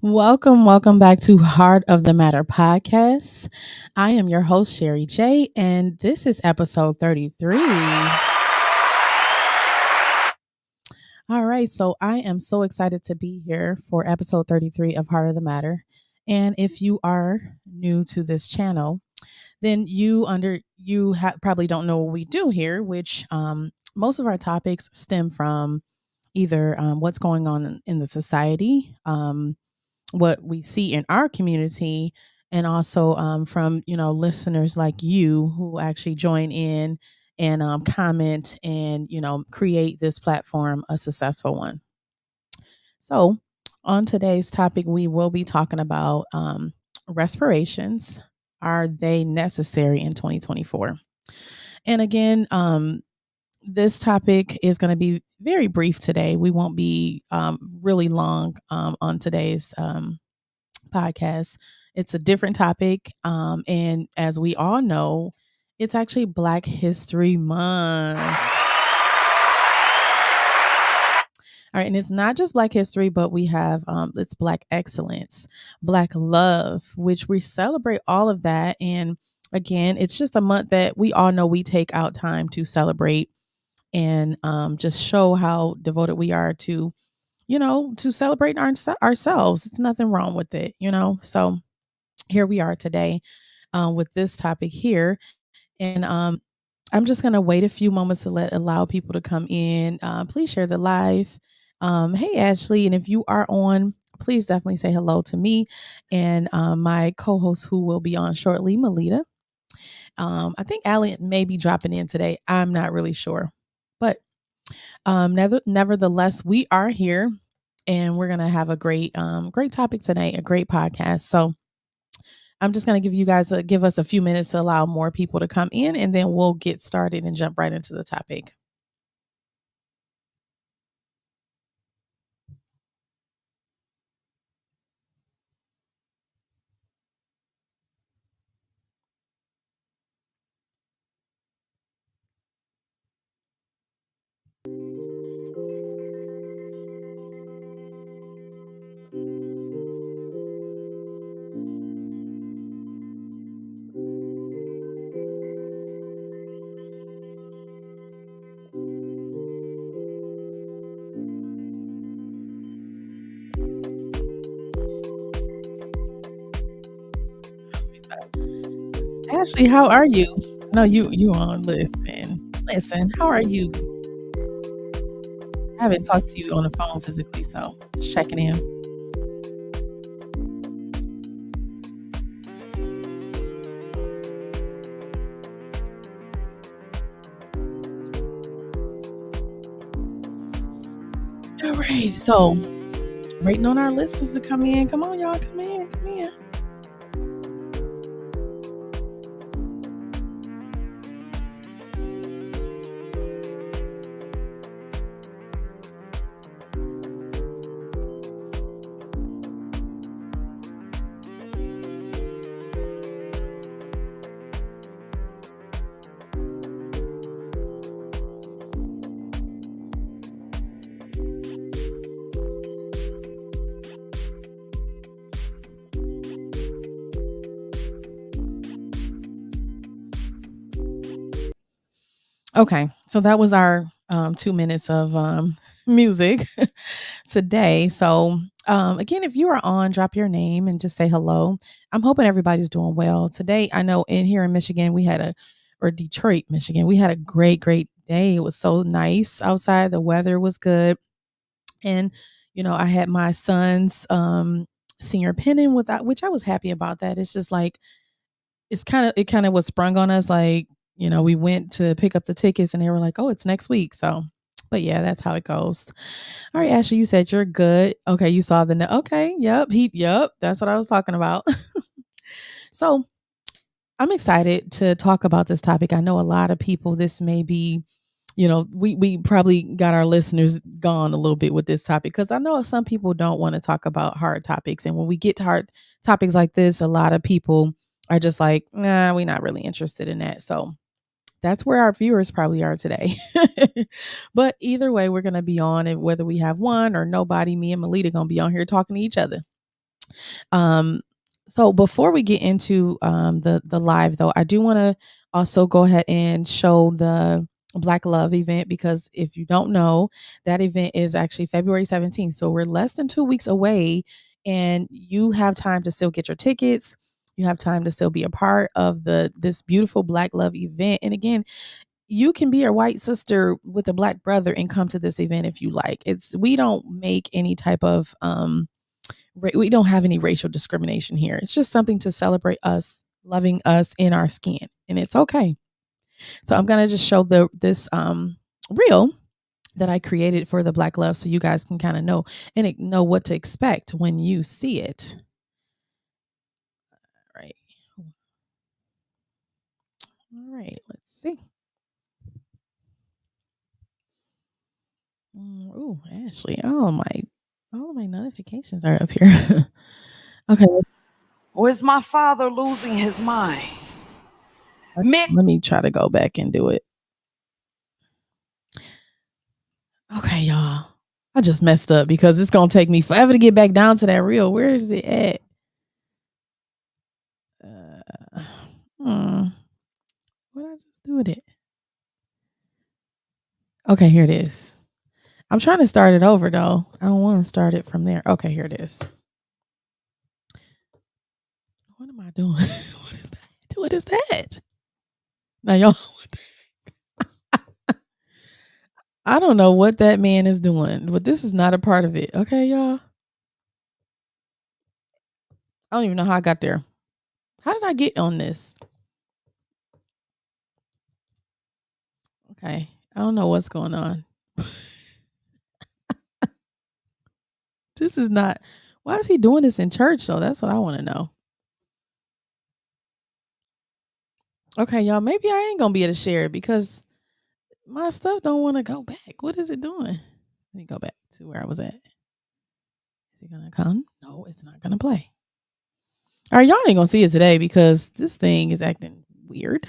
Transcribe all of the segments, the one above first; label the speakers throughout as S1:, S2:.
S1: Welcome back to Heart of the Matter podcast. I am your host, Sherry J, and this is episode 33. All right, so I am so excited to be here for episode 33 of Heart of the Matter. And if you are new to this channel, then probably don't know what we do here, which most of our topics stem from either what's going on in the society, what we see in our community, and also from listeners like you who actually join in and comment and create this platform a successful one. So on today's topic we will be talking about respirations. Are they necessary in 2024? And again, this topic is going to be very brief today. We won't be really long on today's podcast. It's a different topic. And as we all know, it's actually Black History Month. All right, and it's not just Black history, but we have it's Black excellence, Black love, which we celebrate all of that. And again, it's just a month that we all know we take out time to celebrate and just show how devoted we are to, to celebrating ourselves. It's nothing wrong with it. So here we are today with this topic here. And I'm just going to wait a few moments to allow people to come in. Please share the live. Hey, Ashley. And if you are on, please definitely say hello to me and my co-host who will be on shortly, Melita. I think Allie may be dropping in today. I'm not really sure. But nevertheless, we are here and we're going to have a great topic today, a great podcast. So I'm just going to give us a few minutes to allow more people to come in, and then we'll get started and jump right into the topic. Ashley, how are you? No, you on. Listen. How are you? I haven't talked to you on the phone physically, so just checking in. All right, so waiting on our listeners to come in. Come on, y'all, come in, come in. Okay, so that was our 2 minutes of music today. So, again, if you are on, drop your name and just say hello. I'm hoping everybody's doing well today. I know in here in Michigan, or Detroit, Michigan, we had a great day. It was so nice outside. The weather was good, and I had my son's senior pennant with that, which I was happy about. That it's just like it kind of was sprung on us like, we went to pick up the tickets and they were like, "Oh, it's next week." So, but yeah, that's how it goes. All right, Ashley, you said you're good. Okay, you saw okay, yep, that's what I was talking about. So, I'm excited to talk about this topic. I know a lot of people this may be, we probably got our listeners gone a little bit with this topic because I know some people don't want to talk about hard topics. And when we get to hard topics like this, a lot of people are just like, nah, we're not really interested in that. So that's where our viewers probably are today. But either way, we're going to be on it, whether we have one or nobody. Me and Melita going to be on here talking to each other. Um, so before we get into the live though, I do want to also go ahead and show the Black Love event, because if you don't know, that event is actually February 17th. So we're less than 2 weeks away, and you have time to still get your tickets. You have time to still be a part of this beautiful Black Love event. And again, you can be your white sister with a black brother and come to this event if you like. We don't make any type of we don't have any racial discrimination here. It's just something to celebrate us loving us in our skin, and it's okay. So I'm gonna just show this reel that I created for the Black Love, so you guys can kind of know what to expect when you see it. Right. All right. Let's see. Oh, Ashley. All of my notifications are up here. Okay.
S2: Or is my father losing his mind?
S1: Let me try to go back and do it. Okay, y'all. I just messed up because it's gonna take me forever to get back down to that reel. Where is it at? What did I just do with it? Okay, here it is. I'm trying to start it over though. I don't want to start it from there. Okay, here it is. What am I doing? What is that? What is that? Now, y'all, I don't know what that man is doing, but this is not a part of it. Okay, y'all. I don't even know how I got there. How did I get on this? Okay, I don't know what's going on. This is not. Why is he doing this in church though? That's what I want to know. Okay, y'all, maybe I ain't gonna be able to share it because my stuff don't want to go back. What is it doing? Let me go back to where I was at. Is it gonna come? No, it's not gonna play. All right, y'all ain't gonna see it today because this thing is acting weird.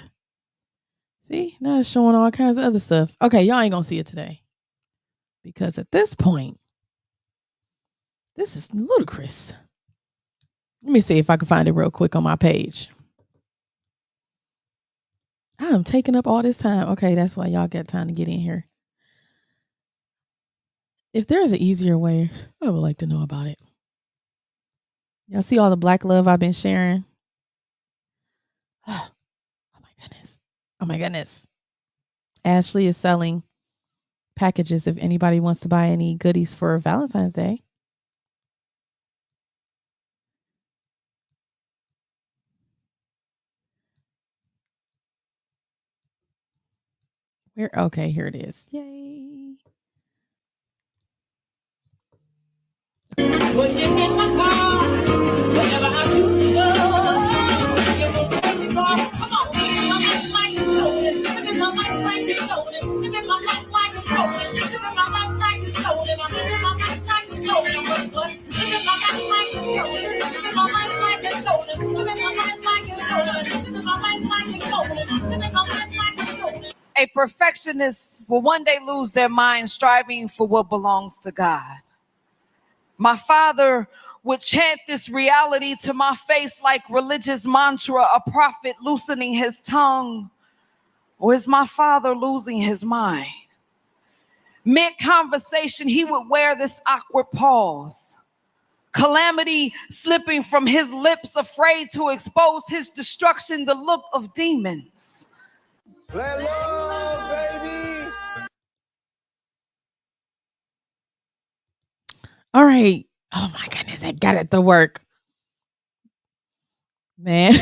S1: See, now it's showing all kinds of other stuff. Okay, y'all ain't gonna see it today because at this point, this is ludicrous. Let me see if I can find it real quick on my page. I'm taking up all this time. Okay, that's why y'all got time to get in here. If there's an easier way, I would like to know about it. Y'all see all the Black love I've been sharing? Oh my goodness. Oh my goodness. Ashley is selling packages if anybody wants to buy any goodies for Valentine's Day. Okay, here it is. Yay. Well, you in my car, wherever I choose to go. You will take me far. Come on, baby, my life like it's stolen. Living my life like it's stolen. Living my life like it's stolen. Living my life like it's stolen. I'm living my life like it's stolen. What? Living my life like it's stolen. Living my life like it's stolen. Living my life like it's stolen. Living my life like it's stolen. Living my life like it's stolen.
S2: A perfectionist will one day lose their mind striving for what belongs to God. My father would chant this reality to my face like religious mantra, a prophet loosening his tongue. Or is my father losing his mind? Mid-conversation, he would wear this awkward pause. Calamity slipping from his lips, afraid to expose his destruction, the look of demons. Let love, baby.
S1: All right. Oh my goodness, I got it to work. Man,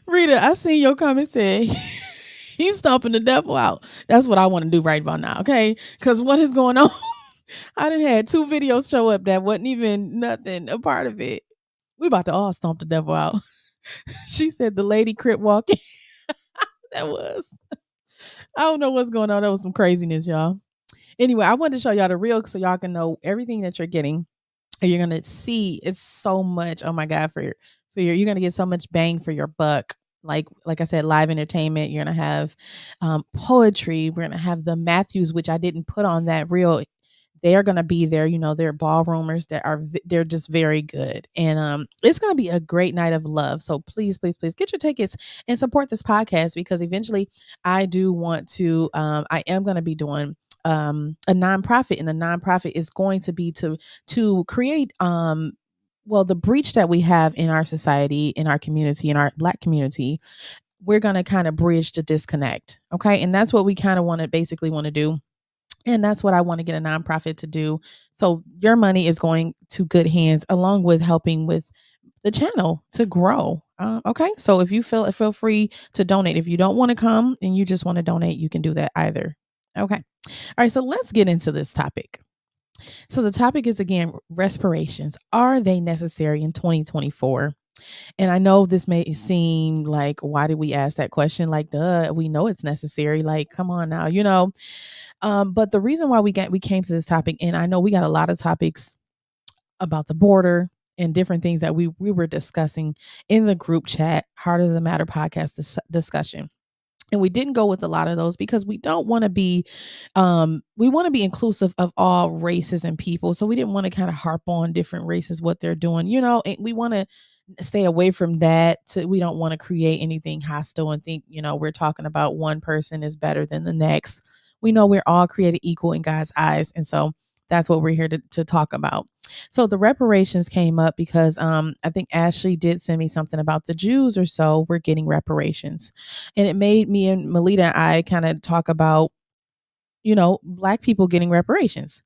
S1: Rita, I seen your comment say he's stomping the devil out. That's what I want to do right about now, okay? Because what is going on? I done had 2 videos show up that wasn't even nothing a part of it. We about to all stomp the devil out. She said the lady crip walking. That was. I don't know what's going on. That was some craziness, y'all. Anyway, I wanted to show y'all the reel so y'all can know everything that you're getting. And you're gonna see it's so much. Oh my God, you're gonna get so much bang for your buck. Like I said, live entertainment. You're gonna have poetry. We're gonna have the Matthews, which I didn't put on that reel. they are going to be there. They're ballroomers that they're just very good. And it's going to be a great night of love. So please, please, please get your tickets and support this podcast, because eventually I do want to, I am going to be doing a nonprofit, and the nonprofit is going to be to create well, the breach that we have in our society, in our community, in our Black community. We're going to kind of bridge the disconnect. Okay. And that's what we kind of basically want to do. And that's what I want to get a nonprofit to do. So your money is going to good hands, along with helping with the channel to grow. Okay. So if you feel free to donate. If you don't want to come and you just want to donate, you can do that either. Okay. All right. So let's get into this topic. So the topic is, again, respirations. Are they necessary in 2024? And I know this may seem like, why did we ask that question? Like, duh, we know it's necessary. Like, come on now, But the reason why we came to this topic, and I know we got a lot of topics about the border and different things that we were discussing in the group chat, Heart of the Matter podcast discussion. And we didn't go with a lot of those because we don't want to be we want to be inclusive of all races and people. So we didn't want to kind of harp on different races, what they're doing, and we want to stay away from that. We don't want to create anything hostile and think, we're talking about one person is better than the next. We know we're all created equal in God's eyes. And so that's what we're here to talk about. So the reparations came up because I think Ashley did send me something about the Jews or so were getting reparations. And it made me and Melita and I kind of talk about, Black people getting reparations.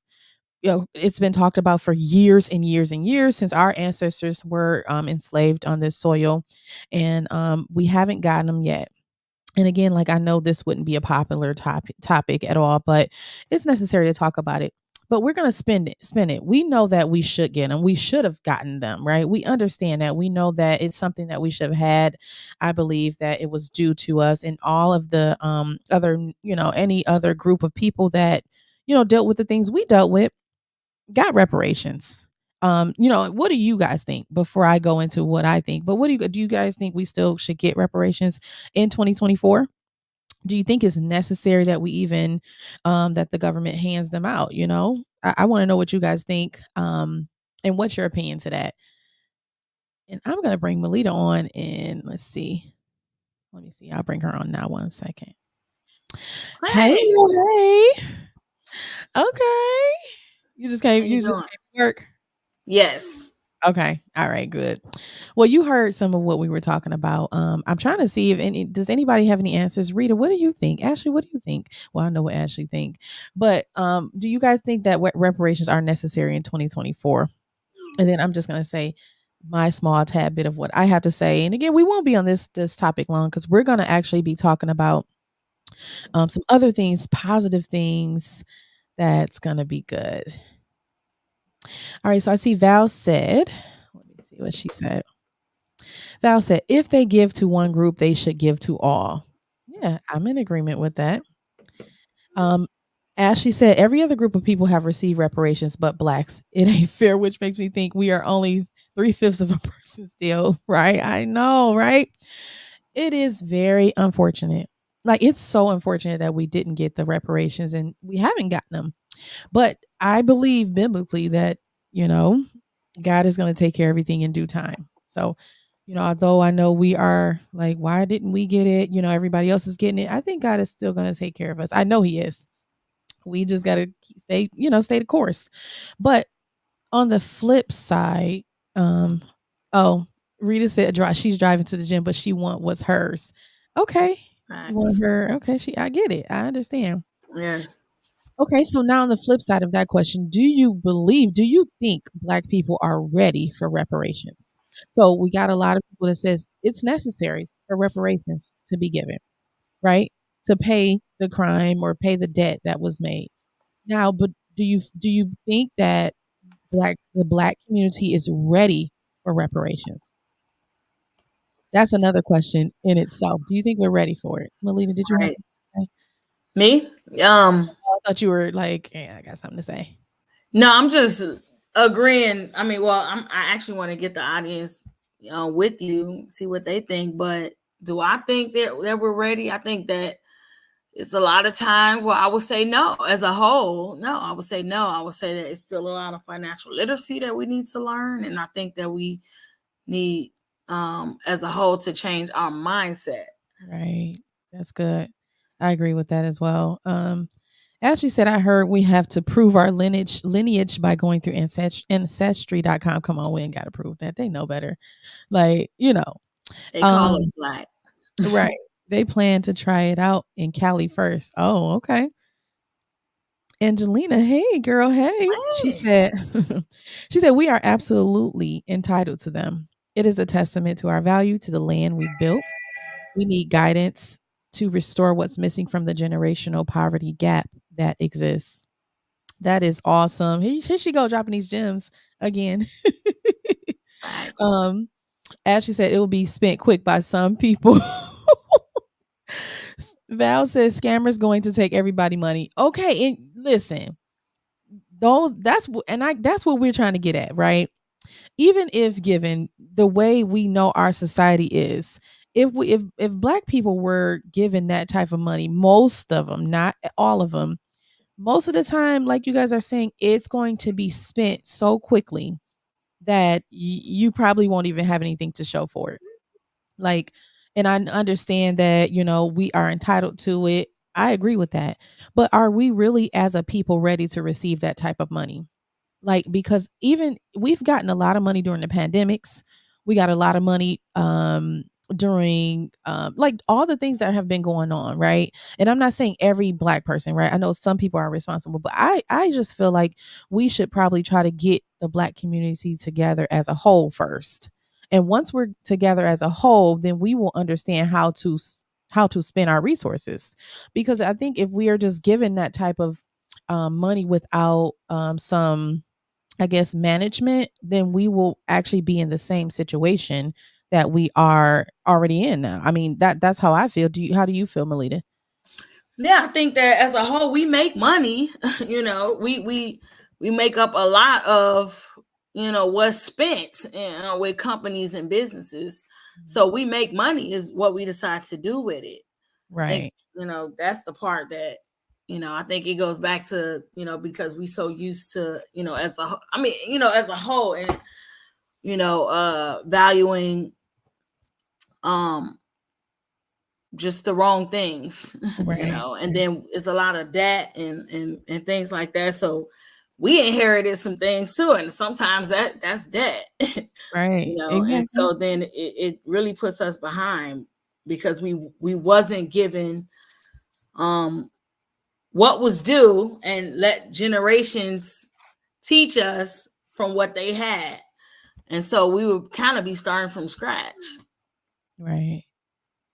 S1: It's been talked about for years and years and years since our ancestors were enslaved on this soil. And we haven't gotten them yet. And again, like, I know this wouldn't be a popular topic at all, but it's necessary to talk about it. But we're going to spin it. We know that we should get them. We should have gotten them, right? We understand that. We know that it's something that we should have had. I believe that it was due to us, and all of the other, any other group of people that, dealt with the things we dealt with got reparations. What do you guys think before I go into what I think? But what do you guys think we still should get reparations in 2024? Do you think it's necessary that we even that the government hands them out? I want to know what you guys think. And what's your opinion to that? And I'm gonna bring Melita on, and let's see. Let me see. I'll bring her on now. 1 second. Hey,
S3: Hey,
S1: hey. Okay. You just
S3: how
S1: came.
S3: you
S1: You just
S3: doing?
S1: came to work.
S3: Yes.
S1: Okay. All right. Good. Well, you heard some of what we were talking about. I'm trying to see if does anybody have any answers. Rita, what do you think? Ashley, what do you think? Well, I know what Ashley think, but do you guys think that reparations are necessary in 2024? And then I'm just gonna say my small tad bit of what I have to say. And again, we won't be on this topic long because we're gonna actually be talking about some other things, positive things that's gonna be good. All right. So I see Val said. Let me see what she said. Val said, if they give to one group, they should give to all. Yeah, I'm in agreement with that. Um, Ashley said, every other group of people have received reparations but Blacks. It ain't fair, which makes me think we are only 3/5 of a person still, right? I know, right? It is very unfortunate. Like, it's so unfortunate that we didn't get the reparations and we haven't gotten them. But I believe biblically that, you know, God is going to take care of everything in due time. So, although I know we are like, why didn't we get it? Everybody else is getting it. I think God is still going to take care of us. I know He is. We just got to stay the course. But on the flip side, um, oh, Rita said she's driving to the gym, but she want what's hers. Okay, she
S3: Facts.
S1: want her. Okay, I get it. I understand.
S3: Yeah.
S1: Okay, so now on the flip side of that question, do you think Black people are ready for reparations? So we got a lot of people that says it's necessary for reparations to be given, right? To pay the crime or pay the debt that was made. Now, but do you think that the Black community is ready for reparations? That's another question in itself. Do you think we're ready for it? Melina, did you have
S3: Right.
S1: something to say?
S3: Me?
S1: I thought you were like, yeah, I got something to say.
S3: No, I'm just agreeing. I mean, well, I actually want to get the audience, with you, see what they think. But do I think that we're ready? I think that it's a lot of times where I would say no. As a whole, no, I would say no. I would say that it's still a lot of financial literacy that we need to learn, and I think that we need, as a whole, to change our mindset.
S1: Right. That's good. I agree with that as well. As you said, I heard we have to prove our lineage by going through ancestry.com. Come on, we ain't got to prove that. They know better. Like,
S3: They call us
S1: um,
S3: black.
S1: right. They plan to try it out in Cali first. Oh, okay. Angelina, hey girl, hey. She
S3: Hey.
S1: said she said we are absolutely entitled to them. It is a testament to our value to the land we've built. We need guidance to restore what's missing from the generational poverty gap that exists. That is awesome. Here she go dropping these gems again.
S3: Facts.
S1: um, as she said, it will be spent quick by some people. Val says scammers going to take everybody money. Okay, and listen, those that's what we're trying to get at, right? Even if given the way we know our society is, if black people were given that type of money, most of them, not all of them, most of the time, like you guys are saying, it's going to be spent so quickly that you probably won't even have anything to show for it. Like, and I understand that, we are entitled to it. I agree with that. But are we really as a people ready to receive that type of money? Like, because even we've gotten a lot of money during the pandemics. We got a lot of money during like all the things that have been going on, right? And I'm not saying every black person, right? I know some people are responsible, but I just feel like we should probably try to get the black community together as a whole first. And once we're together as a whole, then we will understand how to spend our resources. Because I think if we are just given that type of money without some, I guess, management, then we will actually be in the same situation that we are already in now. I mean, that's how I feel. How do you feel, Melita?
S3: Yeah, I think that as a whole, we make money. We make up a lot of what's spent, with companies and businesses.
S1: Mhm.
S3: So we make money is what we decide to do with it. I think
S1: Right.
S3: that's the part that I think it goes back to because we so used to as a whole, and valuing um just the wrong things,
S1: Right.
S3: and
S1: Right.
S3: then it's a lot of debt and things like that. So we inherited some things too, and sometimes that's debt,
S1: Right.
S3: and
S1: Exactly.
S3: so then it really puts us behind because we wasn't given um what was due and let generations teach us from what they had, and so we would kind of be starting from scratch.
S1: Right.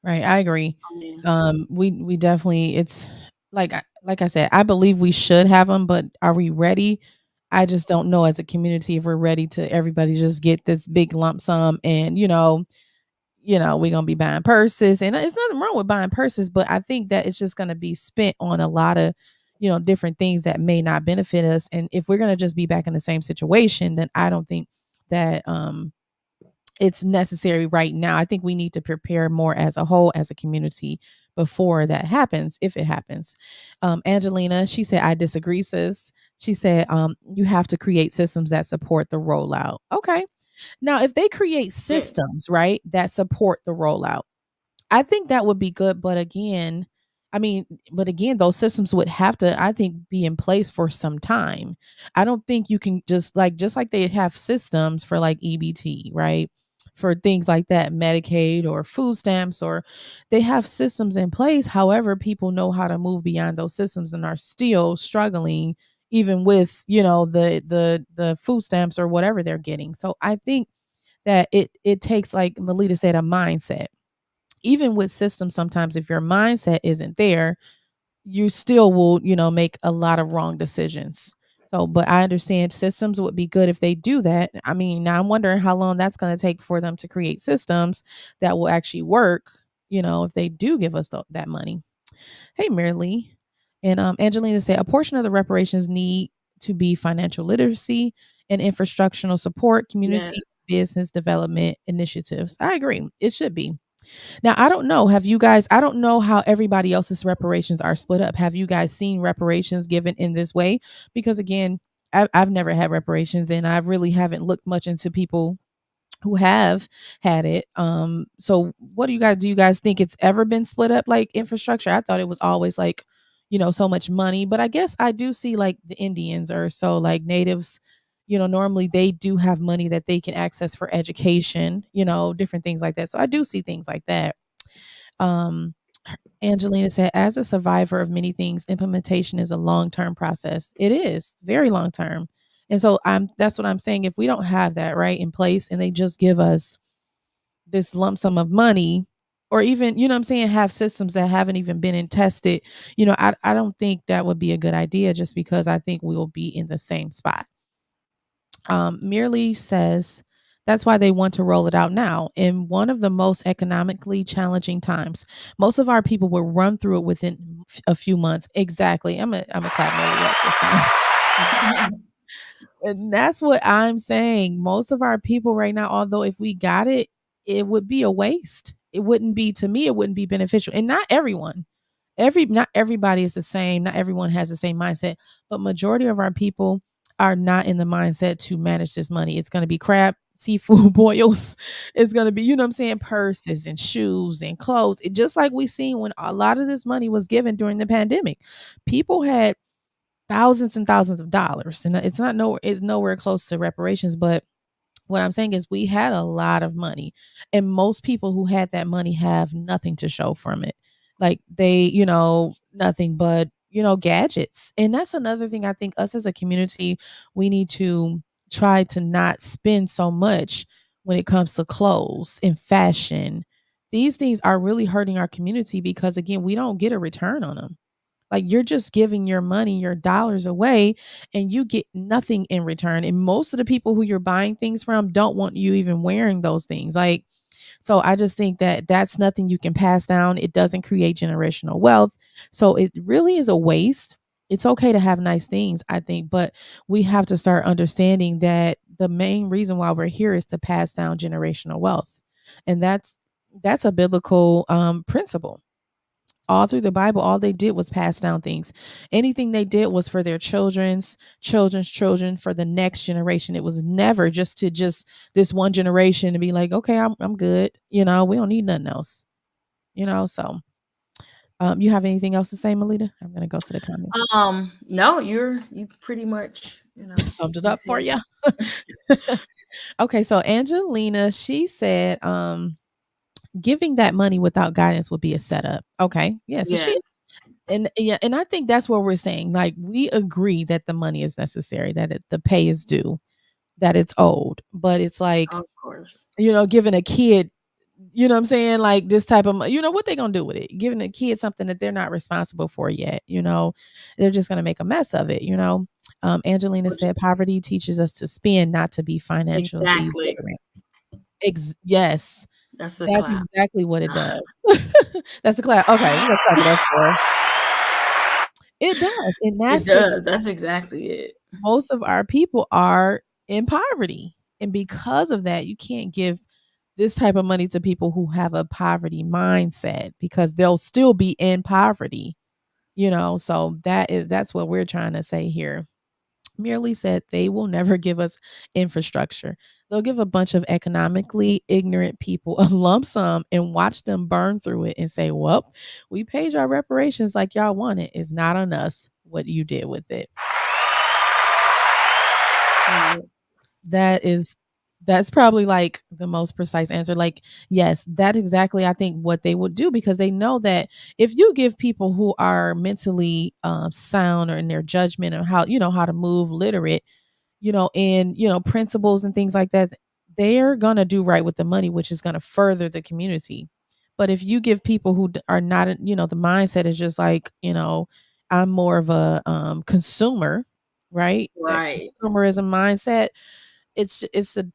S1: Right. I agree.
S3: I mean,
S1: We definitely, it's like I said, I believe we should have them, but are we ready? I just don't know as a community if we're ready to everybody just get this big lump sum and we're gonna be buying purses. And it's nothing wrong with buying purses, but I think that it's just gonna be spent on a lot of, different things that may not benefit us. And if we're gonna just be back in the same situation, then I don't think that it's necessary right now. I think we need to prepare more as a whole, as a community, before that happens, if it happens. Angelina, she said, I disagree, sis. She said, you have to create systems that support the rollout. Okay. Now, if they create
S3: yeah,
S1: systems, right, that support the rollout, I think that would be good, but again, those systems would have to, I think, be in place for some time. I don't think you can just like they have systems for like EBT, right? For things like that, Medicaid or food stamps, or they have systems in place. However, people know how to move beyond those systems and are still struggling even with, the food stamps or whatever they're getting. So I think that it takes, like Melita said, a mindset. Even with systems, sometimes if your mindset isn't there, you still will, make a lot of wrong decisions. So, but I understand systems would be good if they do that. I mean, now I'm wondering how long that's going to take for them to create systems that will actually work, if they do give us that money. Hey, Merly. And Angelina said a portion of the reparations need to be financial literacy and infrastructural support,
S3: yeah.
S1: community business development initiatives. I agree. It should be. Now, I don't know. Have you guys, I don't know how everybody else's reparations are split up. Have you guys seen reparations given in this way? Because again, I've never had reparations and I really haven't looked much into people who have had it. So what do you guys think it's ever been split up like infrastructure? I thought it was always like, so much money, but I guess I do see like the Indians or so like natives, normally they do have money that they can access for education, different things like that. So I do see things like that. Um Angelina said, as a survivor of many things, implementation is a long-term process. It is very long-term. And so that's what I'm saying. If we don't have that right in place and they just give us this lump sum of money, or even, what I'm saying, have systems that haven't even been in tested, I don't think that would be a good idea just because I think we will be in the same spot. Merely says that's why they want to roll it out now in one of the most economically challenging times. Most of our people will run through it within a few months. Exactly. I'm a clap Millie up this time. And that's what I'm saying. Most of our people right now, although if we got it, it would be a waste. It wouldn't be, to me, it wouldn't be beneficial. And not everyone. Not everybody is the same. Not everyone has the same mindset, but majority of our people are not in the mindset to manage this money. It's going to be crab, seafood boils. It's going to be, what I'm saying, purses and shoes and clothes. Just like we seen when a lot of this money was given during the pandemic. People had thousands and thousands of dollars. And it's nowhere close to reparations, but what I'm saying is we had a lot of money, and most people who had that money have nothing to show from it. Like they, nothing but, gadgets. And that's another thing I think us as a community, we need to try to not spend so much when it comes to clothes and fashion. These things are really hurting our community because again, we don't get a return on them. Like you're just giving your money, your dollars away, and you get nothing in return. And most of the people who you're buying things from don't want you even wearing those things. Like, so I just think that that's nothing you can pass down. It doesn't create generational wealth. So it really is a waste. It's okay to have nice things, I think, but we have to start understanding that the main reason why we're here is to pass down generational wealth. And that's a biblical principle. All through the Bible, all they did was pass down things. Anything they did was for their children's children, for the next generation. It was never just to just this one generation to be like, okay, I'm good. We don't need nothing else. So you have anything else to say, Melita? I'm gonna go to the comments.
S3: No, you pretty much,
S1: Summed it
S3: you
S1: up for
S3: said
S1: you. Okay, so Angelina, she said, giving that money without guidance would be a setup. Okay. Yeah. So
S3: yes,
S1: and yeah, and I think that's what we're saying. Like we agree that the money is necessary, that the pay is due, that it's owed. But it's like,
S3: of course.
S1: giving a kid, what I'm saying, like this type of, what they gonna do with it? Giving a kid something that they're not responsible for yet. They're just gonna make a mess of it. Angelina
S3: Which
S1: said, poverty teaches us to spend, not to be financially
S3: exactly.
S1: literate. Yes,
S3: That's a
S1: that's
S3: clap.
S1: exactly what it does. That's the clap. Okay, we're gonna clap it up for her. It does, and
S3: It
S1: that's the
S3: does. That's exactly it.
S1: most of our people are in poverty, and because of that, you can't give this type of money to people who have a poverty mindset because they'll still be in poverty. So that's what we're trying to say here. Merely said they will never give us infrastructure. They'll give a bunch of economically ignorant people a lump sum and watch them burn through it and say, well, we paid y'all reparations like y'all wanted. It's not on us what you did with it.
S3: Right.
S1: That's probably like the most precise answer. Like, yes, that's exactly I think what they would do because they know that if you give people who are mentally sound or in their judgment of how to move, literate, and principles and things like that, they're gonna do right with the money, which is gonna further the community. But if you give people who are not, the mindset is just like, I'm more of a consumer, right? That
S3: Right.
S1: consumerism mindset,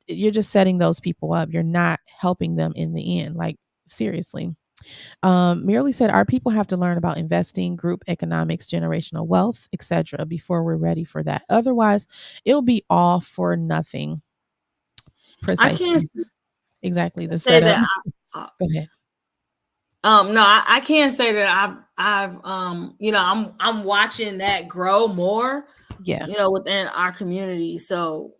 S1: you're just setting those people up. You're not helping them in the end. Like seriously. Merely said our people have to learn about investing, group economics, generational wealth, etc. before we're ready for that. Otherwise, it'll be all for nothing.
S3: I can't
S1: Precisely. Exactly the
S3: say
S1: setup.
S3: that.
S1: Go ahead.
S3: No, I can't say that I've I'm watching that grow more,
S1: Yeah,
S3: within our community. So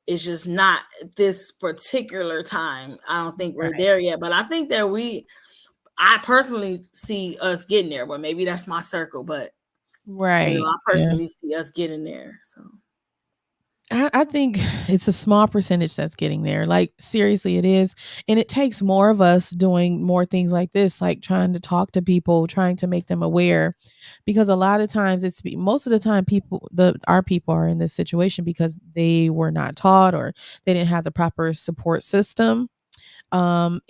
S3: it's just not this particular time. I don't think we're
S1: right,
S3: there yet, but I think that I personally see us getting there, but maybe that's my circle, but
S1: right.
S3: I
S1: Yeah.
S3: personally see us getting there. So
S1: I think it's a small percentage that's getting there. Like, seriously, it is. And it takes more of us doing more things like this, like trying to talk to people, trying to make them aware. Because a lot of times most of the time our people are in this situation because they were not taught or they didn't have the proper support system. And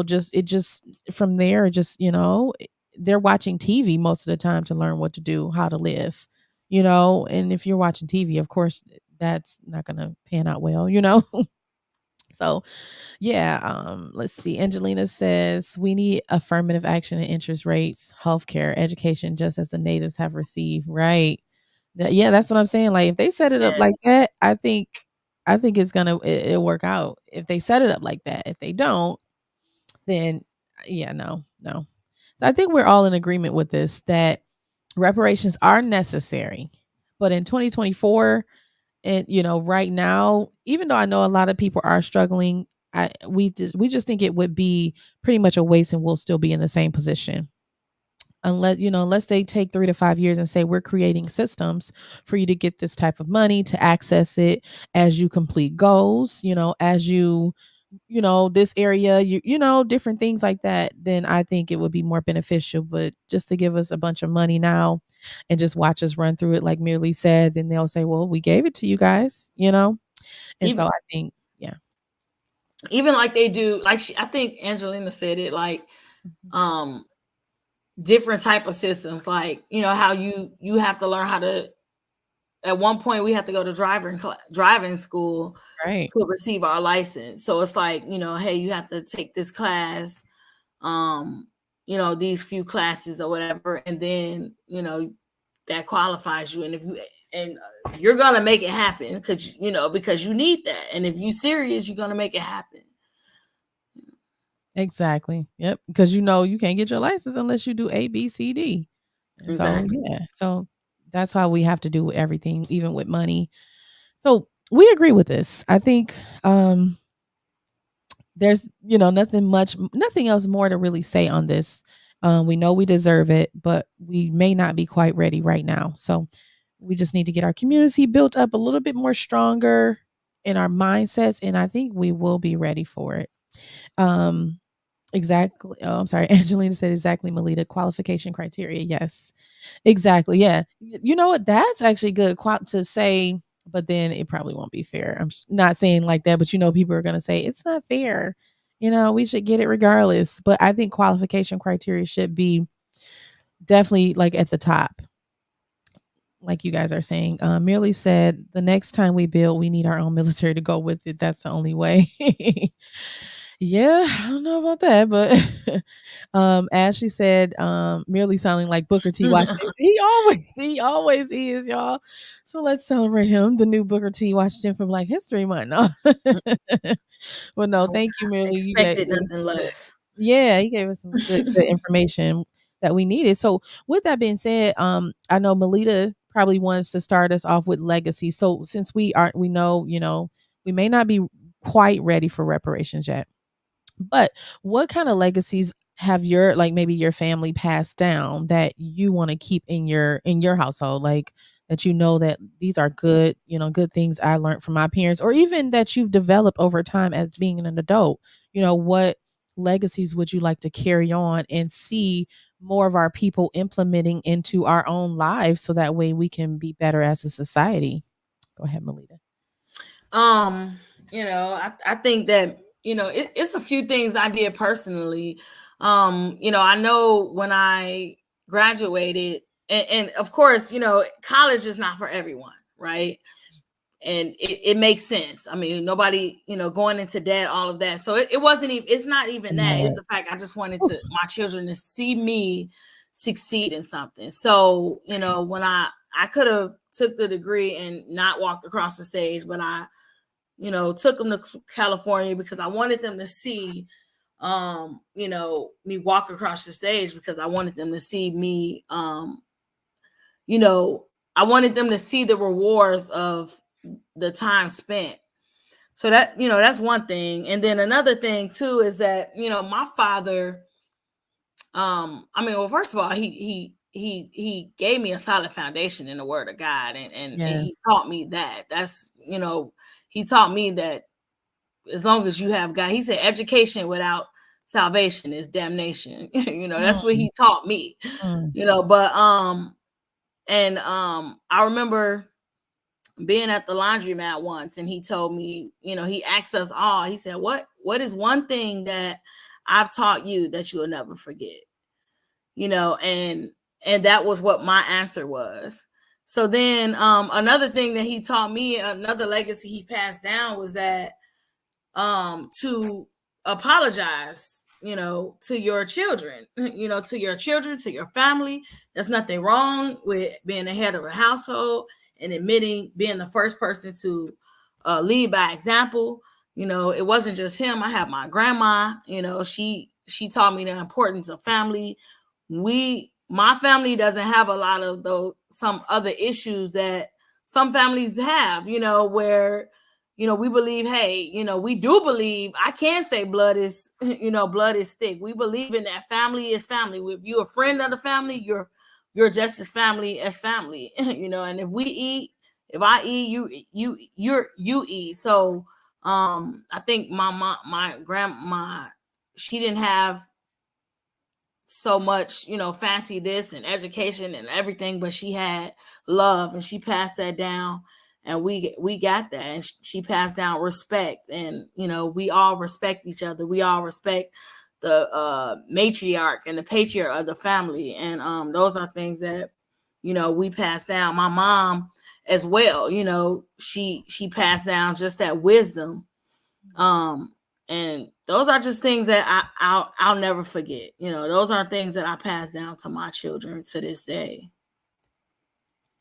S1: just from there, they're watching TV most of the time to learn what to do, how to live, and if you're watching TV, of course, that's not going to pan out well. So yeah, let's see. Angelina says we need affirmative action and interest rates, healthcare, education, just as the natives have received. Right. Yeah, that's what I'm saying. Like, if they set it up like
S3: yes.
S1: that, I think it'll work out. If they set it up like that. If they don't, then yeah, no. So I think we're all in agreement with this, that reparations are necessary. But in 2024, and right now, even though I know a lot of people are struggling, we just think it would be pretty much a waste and we'll still be in the same position. Unless they take 3 to 5 years and say we're creating systems for you to get this type of money, to access it as you complete goals, as this area, different things like that, then I think it would be more beneficial. But just to give us a bunch of money now and just watch us run through it, like Merely said, then they'll say, well, we gave it to you guys. And so
S3: Even
S1: I think, yeah.
S3: even like they do, like I think Angelina said it, like
S1: Mhm.
S3: um different type of systems, like how you have to learn how to, at one point we have to go to driving school
S1: Right.
S3: to receive our license. So it's like, hey, you have to take this class, um these few classes or whatever, and then that qualifies you. And if you and you're gonna make it happen, because you need that, and if you're serious, you're gonna make it happen.
S1: Exactly. Yep. Because you can't get your license unless you do A, B, C, D. And so
S3: Exactly.
S1: yeah. So that's why we have to do everything, even with money. So we agree with this. I think there's nothing else more to really say on this. We know we deserve it, but we may not be quite ready right now. So we just need to get our community built up a little bit more stronger in our mindsets, and I think we will be ready for it. um exactly. Oh, I'm sorry. Angelina said exactly, Melita. Qualification criteria, yes. Exactly, yeah. You know what? That's actually good to say, but then it probably won't be fair. I'm not saying like that, but people are gonna say it's not fair. We should get it regardless. But I think qualification criteria should be definitely like at the top, like you guys are saying. Merely said the next time we build, we need our own military to go with it. That's the only way. Yeah, I don't know about that, but Ashley said, merely sounding like Booker T. Washington. He always is, y'all. So let's celebrate him, the new Booker T. Washington for Black History Month. No. Well, no,
S3: I
S1: thank you, Merely. You
S3: expected
S1: gave us
S3: nothing
S1: some good,
S3: less.
S1: yeah, he gave us some good information that we needed. So with that being said, I know Melita probably wants to start us off with legacy. So since we know, we may not be quite ready for reparations yet, but what kind of legacies have maybe your family passed down that you want to keep in your household? Like, that that these are good things I learned from my parents, or even that you've developed over time as being an adult. What legacies would you like to carry on and see more of our people implementing into our own lives so that way we can be better as a society? Go ahead, Melita.
S3: Um, I think that, it's a few things I did personally. I know when I graduated, and of course, college is not for everyone, right? And it makes sense. I mean, nobody, going into debt, all of that. So it wasn't even, it's not even that. It's
S1: Right.
S3: the fact I just wanted my children to see me succeed in something. So, when I could have took the degree and not walked across the stage, but I took them to California because I wanted them to see me walk across the stage because I wanted them to see me, you know, I wanted them to see the rewards of the time spent. So that, that's one thing. And then another thing too is that, my father, well, first of all, he gave me a solid foundation in the word of God, and he
S1: Yes.
S3: taught me that. That's, he taught me that as long as you have God, he said education without salvation is damnation. That's what
S1: Mm,
S3: he taught me.
S1: mm.
S3: But and I remember being at the laundromat once, and he told me, he asked us all, he said, what is one thing that I've taught you that you'll never forget? And that was what my answer was. So then another thing that he taught me, another legacy he passed down, was that to apologize, to your children, to your family. There's nothing wrong with being the head of a household and admitting, being the first person to lead by example. It wasn't just him. I have my grandma, she taught me the importance of family. My family doesn't have a lot of those, some other issues that some families have, where we believe, hey, we do believe, I can say blood is, blood is thick. We believe in that family is family. If you're a friend of the family, you're just as family as family. And if I eat, you eat. So I think my grandma, she didn't have so much, fancy this and education and everything, but she had love, and she passed that down, and we got that. And she passed down respect, and we all respect each other. We all respect the matriarch and the patriarch of the family, and those are things that we passed down. My mom as well, she passed down just that wisdom. And those are just things that I'll never forget. Those are things that I pass down to my children to this day.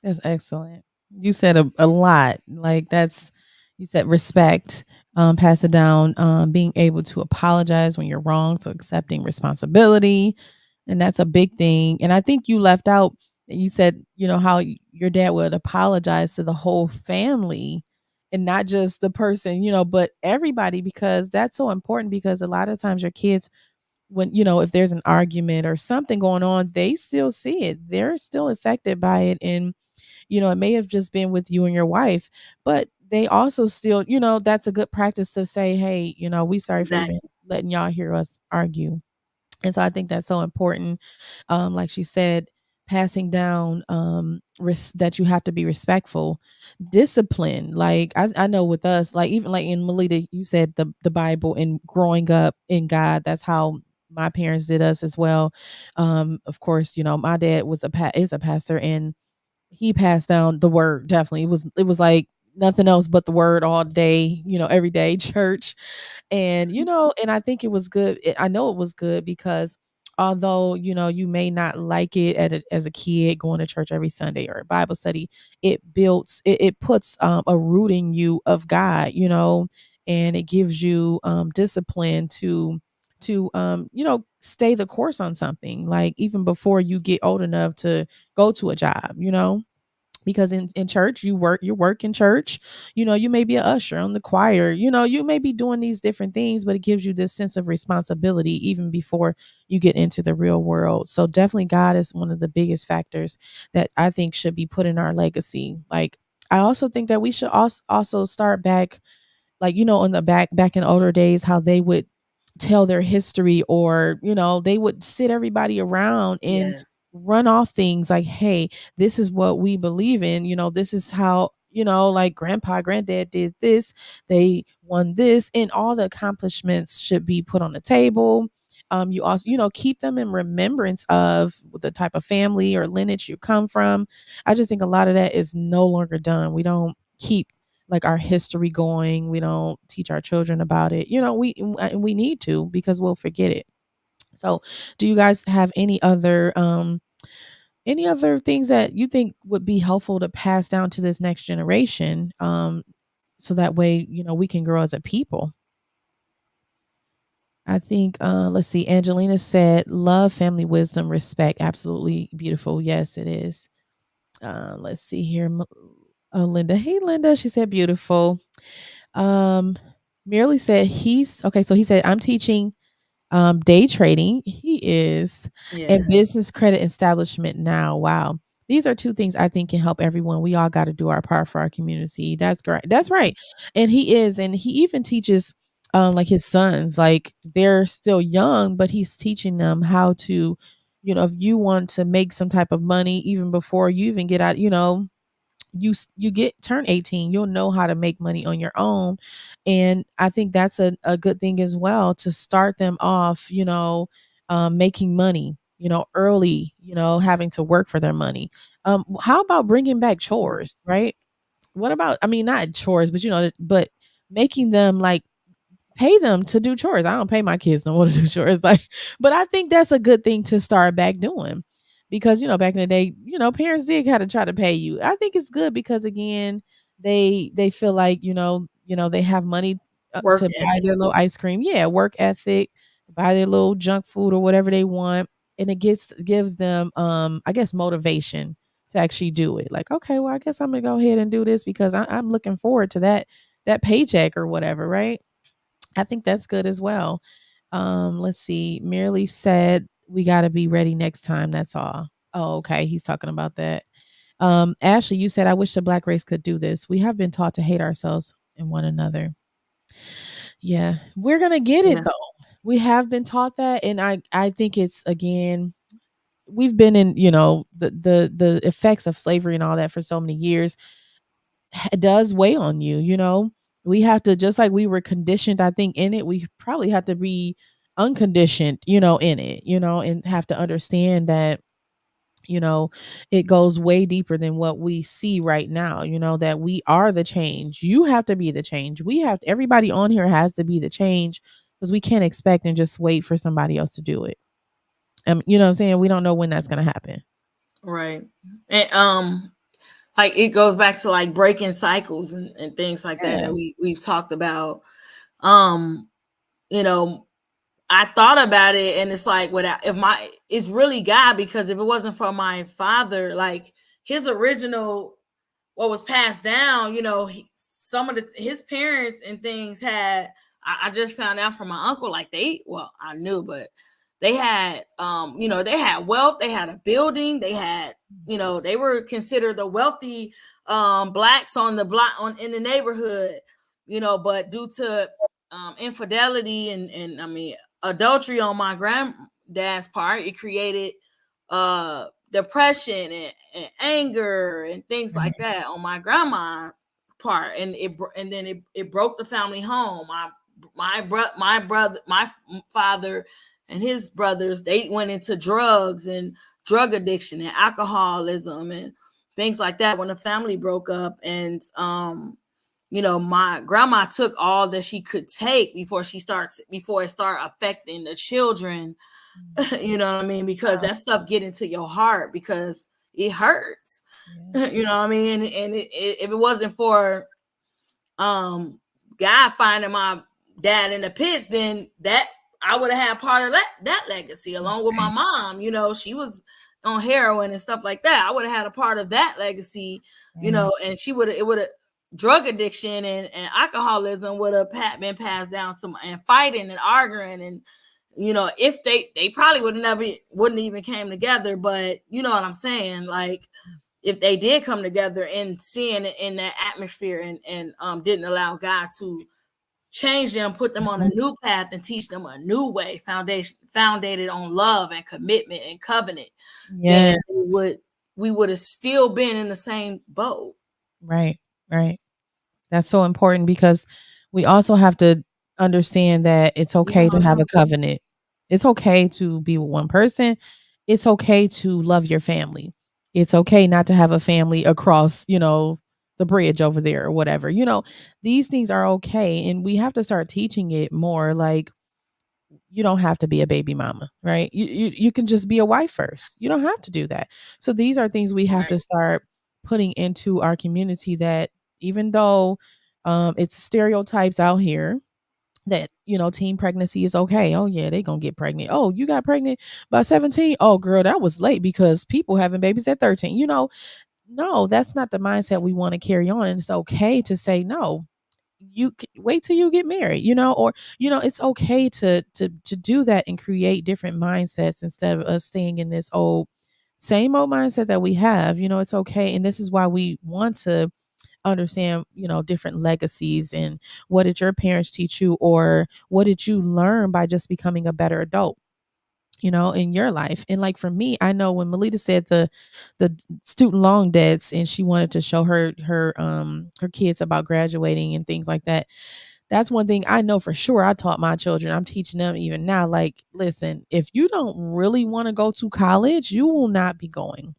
S1: That's excellent. You said a lot. Like that's you said respect, pass it down, being able to apologize when you're wrong, so accepting responsibility. And that's a big thing. And I think you left out, you said, how your dad would apologize to the whole family and not just the person, but everybody, because that's so important. Because a lot of times your kids, when, if there's an argument or something going on, they still see it. They're still affected by it. And it may have just been with you and your wife, but they also still, that's a good practice to say, hey, we sorry for even
S3: Exactly.
S1: letting y'all hear us argue. And so I think that's so important. Like she said, passing down that you have to be respectful, discipline. Like I know with us, like even like in Melita, you said the Bible and growing up in God. That's how my parents did us as well. Of course, my dad is a pastor, and he passed down the word. Definitely, it was like nothing else but the word all day. Every day church. And, and I think it was good. I know it was good because although, you may not like it as a kid going to church every Sunday or a Bible study, it puts a root in you of God, and it gives you discipline to stay the course on something, like even before you get old enough to go to a job, because in church you work in church, you may be an usher on the choir, you may be doing these different things, but it gives you this sense of responsibility even before you get into the real world. So definitely God is one of the biggest factors that I think should be put in our legacy. Like I also think that we should also start back, like on the back in older days, how they would tell their history, or they would sit everybody around and
S3: Yes.
S1: run off things like, hey, this is what we believe in, this is how, like granddad did this, they won this, and all the accomplishments should be put on the table. You also keep them in remembrance of the type of family or lineage you come from. I just think a lot of that is no longer done. We don't keep like our history going. We don't teach our children about it. We need to, because we'll forget it. So, do you guys have any other things that you think would be helpful to pass down to this next generation, so that way, we can grow as a people? I think, let's see, Angelina said, love, family, wisdom, respect. Absolutely beautiful. Yes, it is. Let's see here. Oh, Linda. Hey, Linda. She said beautiful. Um, Merely said he's okay. So he said, I'm teaching day trading. He is
S3: Yeah.
S1: and business credit establishment now. Wow. These are two things I think can help everyone. We all got to do our part for our community. That's great. That's right. And he is, and he even teaches like his sons, like they're still young, but he's teaching them how to, if you want to make some type of money even before you even get out, you get turn 18, you'll know how to make money on your own. And I think that's a good thing as well, to start them off, making money, early, having to work for their money. How about bringing back chores, right? What about, I mean, not chores, but but making them like pay them to do chores. I don't pay my kids no more to do chores. Like, but I think that's a good thing to start back doing, because back in the day, parents did kind of try to pay you. I think it's good because again, they feel like they have money
S3: Work
S1: to buy
S3: ethic.
S1: their little ice cream. Yeah, work ethic, buy their little junk food or whatever they want, and it gives them I guess motivation to actually do it. Like, okay, well, I guess I'm gonna go ahead and do this because I'm looking forward to that paycheck or whatever, right? I think that's good as well. Let's see. Merely said we got to be ready next time. That's all. Oh, okay. He's talking about that. Ashley, you said I wish the black race could do this. We have been taught to hate ourselves and one another. Yeah, we're gonna get it
S3: Yeah.
S1: though. We have been taught that, and I think it's again. We've been in the effects of slavery and all that for so many years. It does weigh on you, we have to, just like we were conditioned, I think, in it, we probably have to be unconditioned, in it, and have to understand that, you know it goes way deeper than what we see right now, that we are the change. You have to be the change. We have to, everybody on here has to be the change, because we can't expect and just wait for somebody else to do it. You know what I'm saying? We don't know when that's going to happen.
S3: Right. And like it goes back to like breaking cycles and things like that
S1: Yeah.
S3: that we've talked about. Um, you know, I thought about it and it's like without if my it's really God, because if it wasn't for my father, like his original what was passed down, some of his parents and things had. I just found out from my uncle, like I knew, but they had, they had wealth, they had a building, they had, they were considered the wealthy blacks on the block in the neighborhood, but due to infidelity and I mean adultery on my granddad's part, it created depression and anger and things like
S1: Mhm.
S3: that on my grandma part, and it broke the family home. My father and his brothers, they went into drugs and drug addiction and alcoholism and things like that when the family broke up. And my grandma took all that she could take before it started affecting the children. You know what I mean? Because
S1: Wow.
S3: that stuff get into your heart because it hurts.
S1: Yeah.
S3: You know what I mean? And if it wasn't for God finding my dad in the pits, then that I would have had part of that legacy along with my
S1: Right.
S3: mom. She was on heroin and stuff like that. I would have had a part of that legacy,
S1: Right.
S3: and it would have drug addiction and alcoholism would have been passed down to and fighting and arguing and if they probably wouldn't even came together, but you know what I'm saying, like if they did come together and seeing it in that atmosphere and didn't allow God to change them, put them on a
S1: Mhm.
S3: new path and teach them a new way, founded on love and commitment and covenant, then
S1: Yes.
S3: we would have still been in the same boat.
S1: Right. Right. That's so important, because we also have to understand that it's okay to have a covenant. It's okay to be with one person. It's okay to love your family. It's okay not to have a family across, the bridge over there or whatever. These things are okay. And we have to start teaching it more. Like, you don't have to be a baby mama, right? You can just be a wife first. You don't have to do that. So these are things we have
S3: Right.
S1: to start putting into our community, that even though it's stereotypes out here, that teen pregnancy is okay. Oh yeah, they gonna get pregnant. Oh, you got pregnant by 17. Oh girl, that was late because people having babies at 13. No, that's not the mindset we want to carry on. And it's okay to say no. Wait till you get married, or it's okay to do that and create different mindsets instead of us staying in this old same old mindset that we have. It's okay. And this is why we want to understand, different legacies and what did your parents teach you or what did you learn by just becoming a better adult, in your life. And like for me, I know when Melita said the student loan debts and she wanted to show her kids about graduating and things like that. That's one thing I know for sure I taught my children. I'm teaching them even now. Like, listen, if you don't really want to go to college, you will not be going.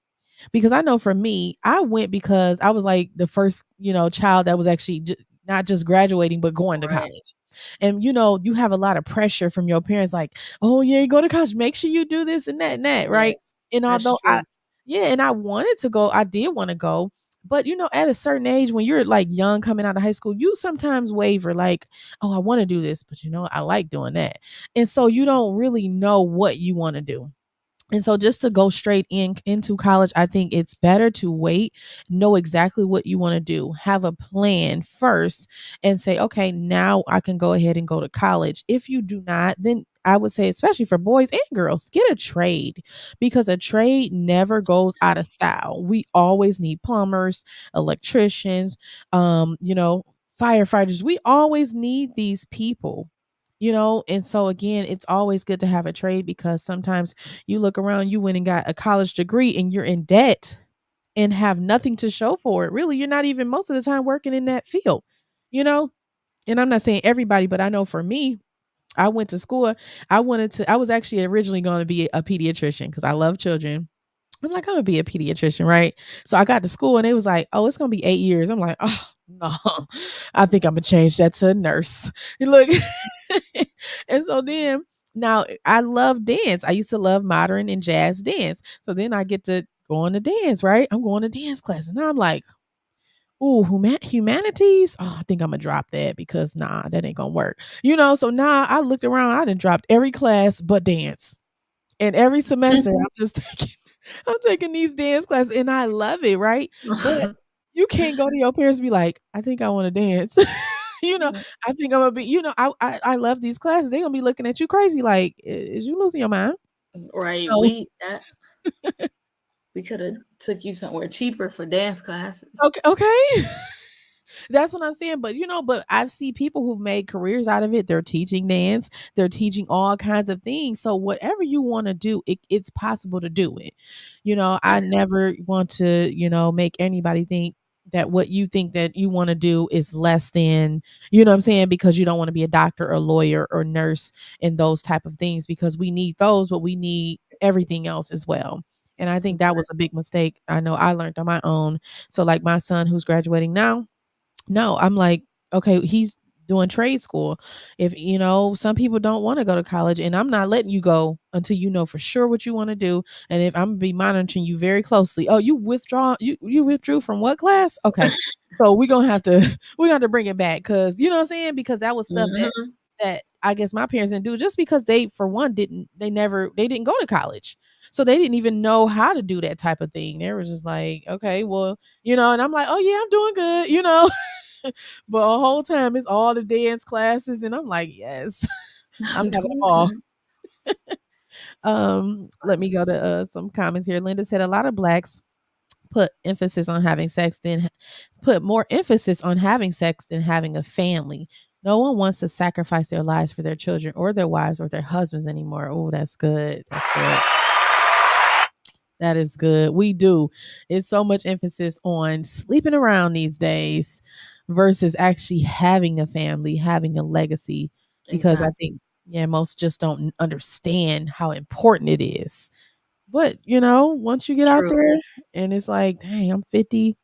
S1: Because I know for me, I went because I was like the first, child that was actually not just graduating, but going to
S3: Right.
S1: college. And, you have a lot of pressure from your parents, like, oh, yeah, you go to college, make sure you do this and that, right?
S3: Yes,
S1: And
S3: that's
S1: although
S3: true.
S1: yeah, and I wanted to go, I did want to go. But, at a certain age, when you're like young coming out of high school, you sometimes waver, like, oh, I want to do this, but I like doing that. And so you don't really know what you want to do. And so just to go straight into college, I think it's better to wait, know exactly what you want to do, have a plan first and say, okay, now I can go ahead and go to college. If you do not, then I would say, especially for boys and girls, get a trade because a trade never goes out of style. We always need plumbers, electricians, firefighters. We always need these people. And so again, it's always good to have a trade because sometimes you look around, you went and got a college degree and you're in debt and have nothing to show for it. Really, you're not even most of the time working in that field, you know? And I'm not saying everybody, but I know for me, I went to school. I was actually originally going to be a pediatrician because I love children. I'm like, I'm gonna be a pediatrician, right? So I got to school and it was like, oh, it's gonna be 8 years. I'm like, oh no, I think I'm gonna change that to a nurse. And look, and so then now I love dance. I used to love modern and jazz dance. So then I get to go on to dance, right? I'm going to dance classes. Now I'm like, ooh, humanities. Oh, I think I'm gonna drop that because nah, that ain't gonna work. So now I looked around, I done dropped every class but dance. And every semester I'm just taking these dance classes and I love it, right? But you can't go to your parents and be like, I think I want to dance. you know, I think I'm gonna be, I love these classes. They're gonna be looking at you crazy, like, is you losing your mind?
S3: Right.
S1: So
S3: We could have took you somewhere cheaper for dance classes.
S1: okay. That's what I'm saying. But I've seen people who've made careers out of it. They're teaching dance, they're teaching all kinds of things. So whatever you want to do, it's possible to do it. I
S3: Right.
S1: never want to, make anybody think that what you think that you want to do is less than, what I'm saying, because you don't want to be a doctor or lawyer or nurse and those type of things because we need those, but we need everything else as well. And I think that was a big mistake. I know I learned on my own. So like my son who's graduating now, no, I'm like, okay, he's doing trade school. If some people don't want to go to college, and I'm not letting you go until you know for sure what you want to do. And if I'm gonna be monitoring you very closely, oh, you withdrew from what class? Okay. So we're gonna have to we got to bring it back because you know what I'm saying? Because that was stuff that
S3: Mhm.
S1: I guess my parents didn't do just because they for one they didn't go to college. So they didn't even know how to do that type of thing. They were just like, okay, well, and I'm like, oh yeah, I'm doing good. But a whole time it's all the dance classes, and I'm like, yes, I'm
S3: I'm
S1: having a
S3: doing
S1: ball.
S3: good.
S1: Let me go to some comments here. Linda said a lot of blacks put emphasis on having sex than put more emphasis on having sex than having a family. No one wants to sacrifice their lives for their children or their wives or their husbands anymore. Oh, that's good. That's good. That is good. We do. It's so much emphasis on sleeping around these days versus actually having a family, having a legacy. Because I
S3: Exactly.
S1: think, yeah, most just don't understand how important it is. But, once you get out
S3: True.
S1: there and it's like, dang, I'm 50,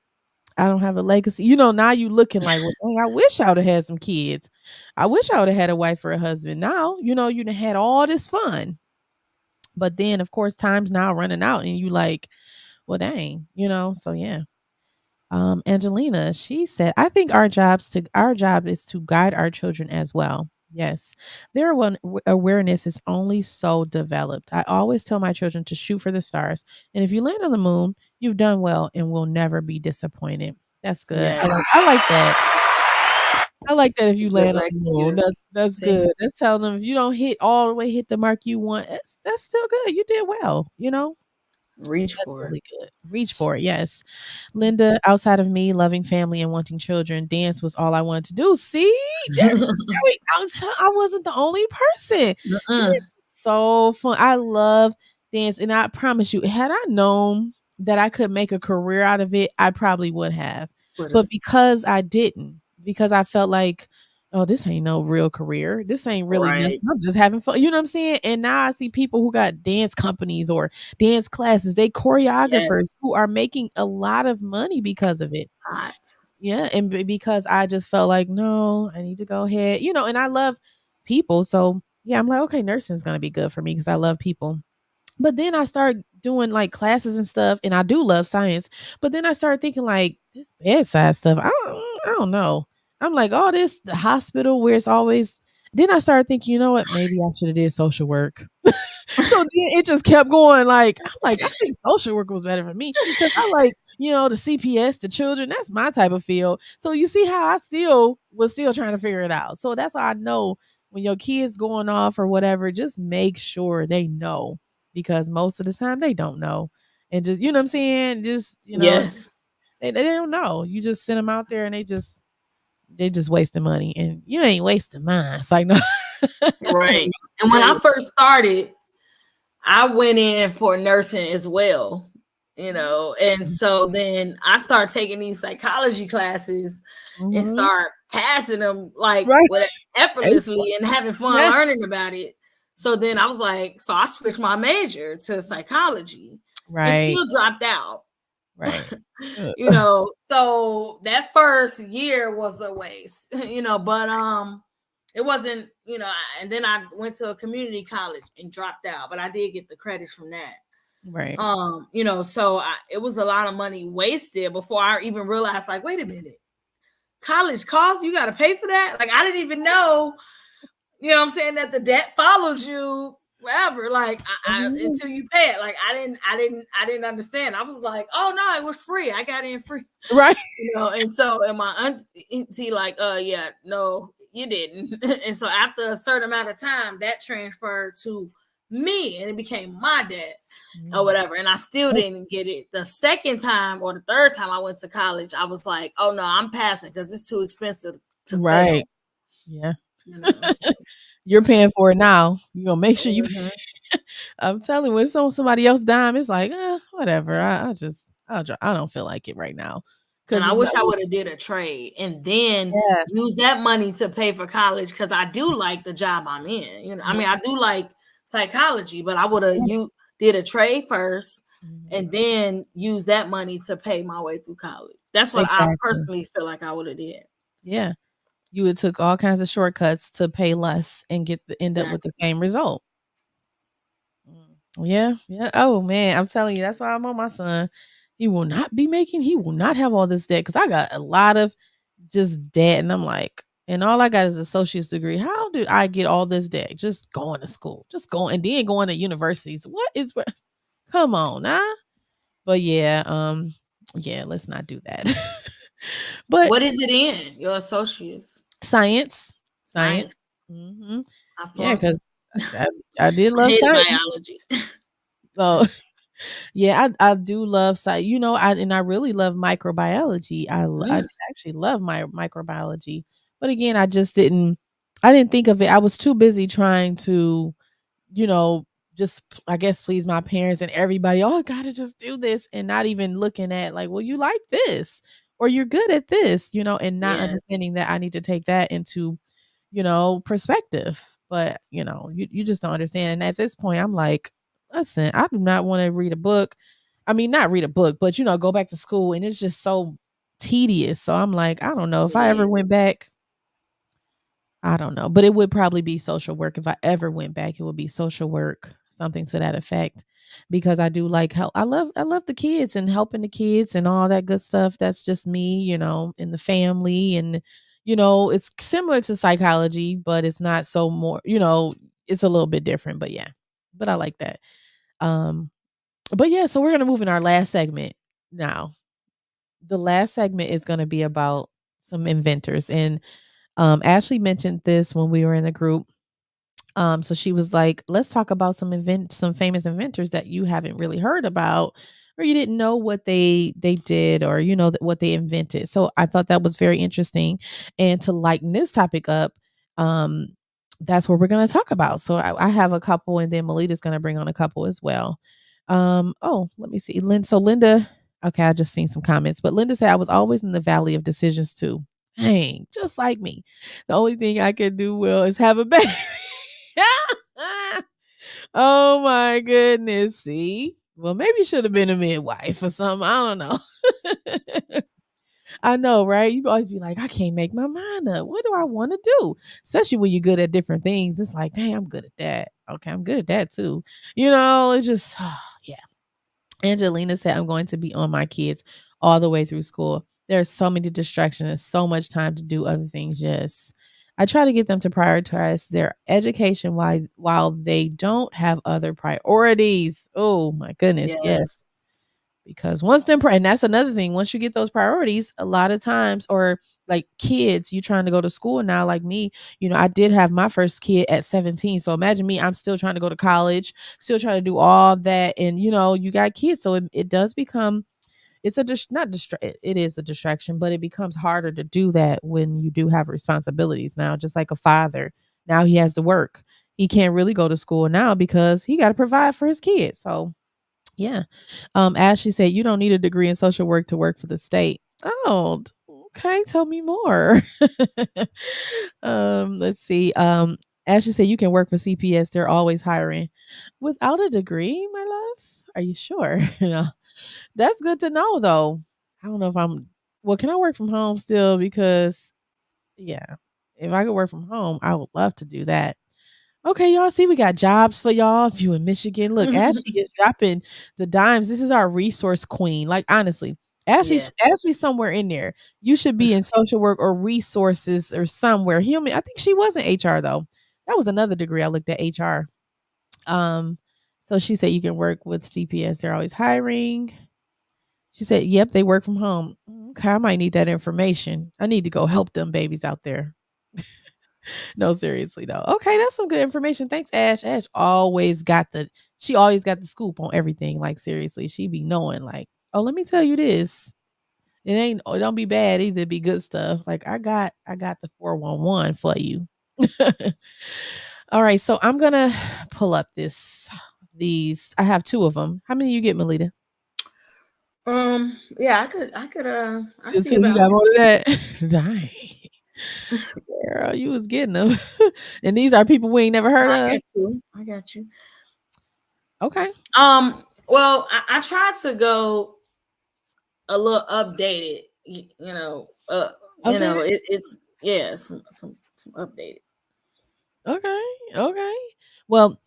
S1: I don't have a legacy. Now you looking like, well, dang, I wish I would have had some kids. I wish I would have had a wife or a husband. Now, you done had all this fun. But then, of course, time's now running out, and you like, well, dang, so yeah. Angelina, she said, I think our job is to guide our children as well. Yes. Their awareness is only so developed. I always tell my children to shoot for the stars. And if you land on the moon, you've done well and will never be disappointed. That's good.
S3: Yes.
S1: I like that. I like that if you
S3: Good
S1: land on the moon.
S3: legacy.
S1: That's
S3: See?
S1: good. That's telling them if you don't hit all the way hit the mark you want, that's still good. You did well, you know?
S3: Reach
S1: That's
S3: for it.
S1: really good. Reach for it, yes. Linda, outside of me loving family and wanting children, dance was all I wanted to do. See? I wasn't the only person.
S3: Mm-mm.
S1: Dance was so fun. I love dance, and I promise you, had I known that I could make a career out of it, I probably would have.
S3: But
S1: But
S3: it's
S1: because I didn't, because I felt like, oh, this ain't no real career. This ain't really nothing.
S3: right.
S1: I'm just having fun. You know what I'm saying? And now I see people who got dance companies or dance classes, they choreographers
S3: Yes.
S1: who are making a lot of money because of it.
S3: Hot.
S1: Yeah, and because I just felt like, no, I need to go ahead, and I love people. So yeah, I'm like, okay, nursing is gonna be good for me because I love people. But then I started doing like classes and stuff, and I do love science. But then I started thinking like this bedside stuff. I don't know. I'm like, all this the hospital where it's always. Then I started thinking, you know what? Maybe I should have did social work. So then it just kept going. Like I'm like, I think social work was better for me because I like, the CPS, the children. That's my type of field. So you see how I still was still trying to figure it out. So that's how I know when your kids going off or whatever, just make sure they know because most of the time they don't know. And just you know what I'm saying? Just
S3: Yes.
S1: they don't know. You just send them out there and they just wasting money and you ain't wasting mine. It's like no,
S3: Right. And when I
S1: really.
S3: first started, I went in for nursing as well, and so then I started taking these psychology classes and
S1: Mhm.
S3: start passing them like
S1: Right.
S3: with effortlessly and having fun
S1: Yeah.
S3: learning about it. So then I was like, so I switched my major to psychology and
S1: Right.
S3: still dropped out.
S1: Right.
S3: So that first year was a waste, but it wasn't, and then I went to a community college and dropped out, but I did get the credits from that.
S1: Right.
S3: So it was a lot of money wasted before I even realized, like, wait a minute, college costs, you got to pay for that. Like, I didn't even know, what I'm saying, that the debt follows you forever. Like, I
S1: Mhm.
S3: until you pay it. Like, I didn't understand. I was like, oh no, it was free. I got in free.
S1: Right.
S3: And my auntie like, yeah, no, you didn't. And so after a certain amount of time, that transferred to me and it became my debt or
S1: Mm.
S3: whatever. And I still
S1: Oh,
S3: didn't get it. The second time or the third time I went to college, I was like, oh no, I'm passing because it's too expensive to fail.
S1: right. Yeah.
S3: So,
S1: You're paying for it now. You gonna make sure you
S3: mhm.
S1: I'm telling you, when it's on somebody else's dime, it's like, whatever. I don't feel like it right now.
S3: And
S1: Cause
S3: I
S1: it's not
S3: wish I would have did a trade and then
S1: yeah.
S3: use that money to pay for college because I do like the job I'm in. I
S1: Mhm.
S3: mean, I do like psychology, but I would have
S1: Yeah.
S3: you did a trade first
S1: Mhm.
S3: and then use that money to pay my way through college. That's what I
S1: Exactly.
S3: personally feel like I would have did.
S1: Yeah. You would took all kinds of shortcuts to pay less and end up with the
S3: Exactly.
S1: same result. Mm. Yeah, yeah. Oh man, I'm telling you, that's why I'm on my son. He will not have all this debt because I got a lot of just debt. And I'm like, and all I got is associate's degree. How did I get all this debt? Just going to school, just going and then going to universities. Come on, nah. But yeah, let's not do that. But
S3: What is it in your associates?
S1: science, science.
S3: Nice.
S1: Hmm.
S3: I
S1: Yeah,
S3: flunked it.
S1: because I, I did
S3: I
S1: love
S3: hated
S1: science.
S3: biology.
S1: So yeah, I do love I really love microbiology. I
S3: Mm,
S1: actually love my microbiology. But again, I didn't think of it. I was too busy trying to, you know, I guess please my parents and everybody. Oh, I gotta just do this and not even looking at like, well, you like this or you're good at this, and not
S3: yes.
S1: understanding that I need to take that into, perspective. But, you just don't understand. And at this point, I'm like, listen, I do not want to read a book. I mean, not read a book, but go back to school and it's just so tedious. So I'm like, I don't know if
S3: It
S1: I ever
S3: is.
S1: went back, I don't know, but it would probably be social work. If I ever went back, it would be social work, something to that effect. Because I do like help. I love the kids and helping the kids and all that good stuff. That's just me, in the family and it's similar to psychology, but it's not so more, it's a little bit different, but yeah. But I like that. Um, but yeah, so we're gonna move in our last segment now. The last segment is gonna be about some inventors. And Ashley mentioned this when we were in the group. So she was like, "Let's talk about some famous inventors that you haven't really heard about, or you didn't know what they did, or what they invented." So I thought that was very interesting, and to lighten this topic up, um, that's what we're going to talk about. So I have a couple, and then Melita's going to bring on a couple as well. Oh, let me see, Linda. Okay, I just seen some comments, but Linda said I was always in the valley of decisions too. Dang, just like me. The only thing I can do well is have a baby. Oh my goodness. See? Well, maybe you should have been a midwife or something. I don't know. I know, right? You always be like, I can't make my mind up. What do I want to do? Especially when you're good at different things. It's like, dang, I'm good at that. Okay, I'm good at that too. It's just, yeah. Angelina said, I'm going to be on my kids all the way through school. There's so many distractions and so much time to do other things. Yes. I try to get them to prioritize their education while they don't have other priorities. Oh my goodness.
S3: Yes.
S1: Yes. Because once and that's another thing. Once you get those priorities, a lot of times, or like kids, you trying to go to school now, like me, I did have my first kid at 17. So imagine me, I'm still trying to go to college, still trying to do all that. And you got kids. So it does become, it's not it is a distraction, but it becomes harder to do that when you do have responsibilities now, just like a father. Now he has to work. He can't really go to school now because he got to provide for his kids. So yeah. Ashley said, "You don't need a degree in social work to work for the state." Oh, okay. Tell me more. Let's see. Ashley said, "You can work for CPS. They're always hiring without a degree, my love. Are you sure?" That's good to know, though. I don't know if I'm. Well, can I work from home still? Because yeah, if I could work from home, I would love to do that. Okay, y'all see we got jobs for y'all if you in Michigan. Look, Ashley is dropping the dimes. This is our resource queen. Like honestly,
S3: Yeah.
S1: Ashley's somewhere in there. You should be in social work or resources or somewhere. Human. I think she was in HR though. That was another degree. I looked at HR. Um, so she said you can work with CPS. They're always hiring. She said, "Yep, they work from home." Okay, I might need that information. I need to go help them babies out there. No, seriously though. Okay, that's some good information. Thanks, Ash. She always got the scoop on everything. Like seriously, she be knowing like, oh, let me tell you this. It don't be bad either, be good stuff. Like I got the 411 for you. All right, so I'm gonna pull up these. I have two of them. How many you get, Melita?
S3: Yeah, I
S1: The
S3: see
S1: two, you
S3: about
S1: got more than that? Dang. Girl, you was getting them. And these are people we ain't never heard
S3: I
S1: of.
S3: got you. I got you.
S1: Okay.
S3: Well, I tried to go a little updated,
S1: Okay.
S3: it's yeah, some updated.
S1: Okay. Okay. Well,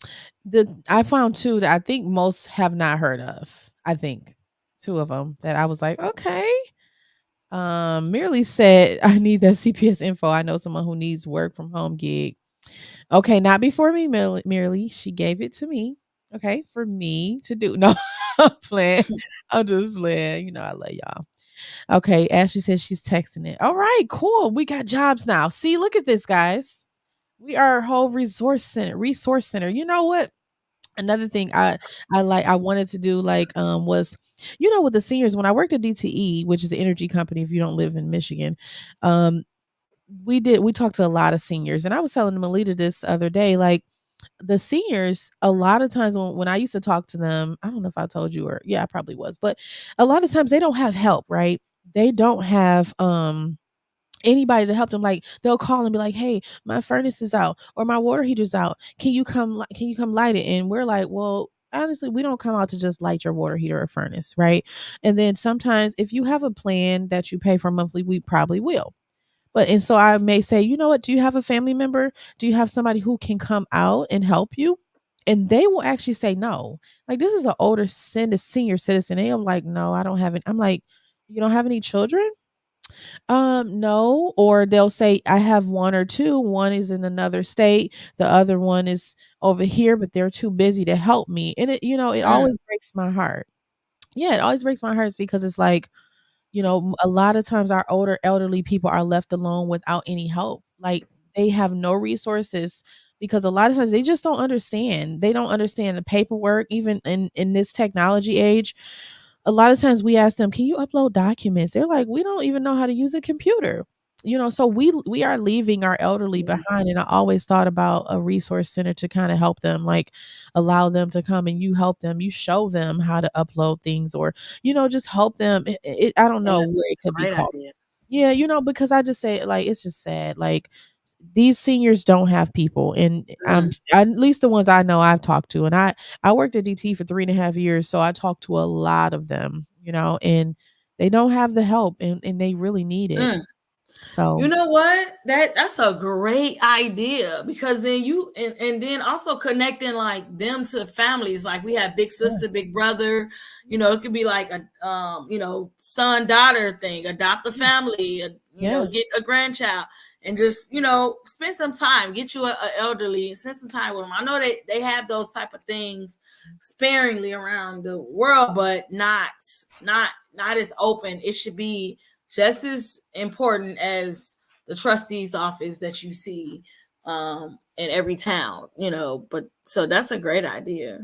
S1: I found two that I think most have not heard of. I think two of them that I was like, okay. Merely said, I need that CPS info. I know someone who needs work from home gig. Okay, not before me, merely. She gave it to me. Okay, for me to do. No, I'm playing. I'm just playing. I love y'all. Okay, Ashley says she's texting it. All right, cool. We got jobs now. See, look at this, guys. We are a whole resource center. Resource center. You know what? Another thing I wanted to do was with the seniors when I worked at DTE, which is an energy company if you don't live in Michigan. um we talked to a lot of seniors, and I was telling Melita this the other day, like the seniors a lot of times when I used to talk to them, I don't know if I told you, or yeah, I probably was, but a lot of times they don't have help, right? They don't have anybody to help them. Like they'll call and be like, "Hey, my furnace is out or my water heater's out. Can you come light it?" And we're like, "Well, honestly, we don't come out to just light your water heater or furnace, right?" And then sometimes if you have a plan that you pay for monthly, we probably will. And so I may say, "You know what? Do you have a family member? Do you have somebody who can come out and help you?" And they will actually say no. Like this is an older senior citizen. They're like, "No, I don't have it." I'm like, "You don't have any children?" No, or they'll say, "I have 1 or 2, one is in another state, the other one is over here, but they're too busy to help me," and it
S3: Mm,
S1: always breaks my heart. Yeah, it always breaks my heart because it's like, a lot of times our older elderly people are left alone without any help. Like, they have no resources because a lot of times they just don't understand. They don't understand the paperwork even in this technology age. A lot of times we ask them, "Can you upload documents?" They're like, "We don't even know how to use a computer." So we are leaving our elderly
S3: yeah,
S1: behind, and I always thought about a resource center to kinda help them, like, allow them to come and you help them, you show them how to upload things or, just help them. I don't know
S3: yes,
S1: what
S3: that's
S1: it could
S3: a
S1: be
S3: great
S1: called.
S3: idea.
S1: Yeah, because I just say, like, it's just sad, like, these seniors don't have people, and
S3: Mm,
S1: at least the ones I know I've talked to, and I worked at DT for 3.5 years, so I talked to a lot of them, and they don't have the help, and they really need it.
S3: mm. You
S1: So
S3: know what? That's a great idea because then and then also connecting like them to families. Like we have big
S1: yeah,
S3: sister, big brother. It could be like a son daughter thing. Adopt a
S1: yeah,
S3: family.
S1: yeah,
S3: Get a grandchild and just spend some time. Get you a elderly. Spend some time with them. I know they have those type of things sparingly around the world, but not as open. It should be just as important as the trustee's office that you see in every town, but so that's a great idea.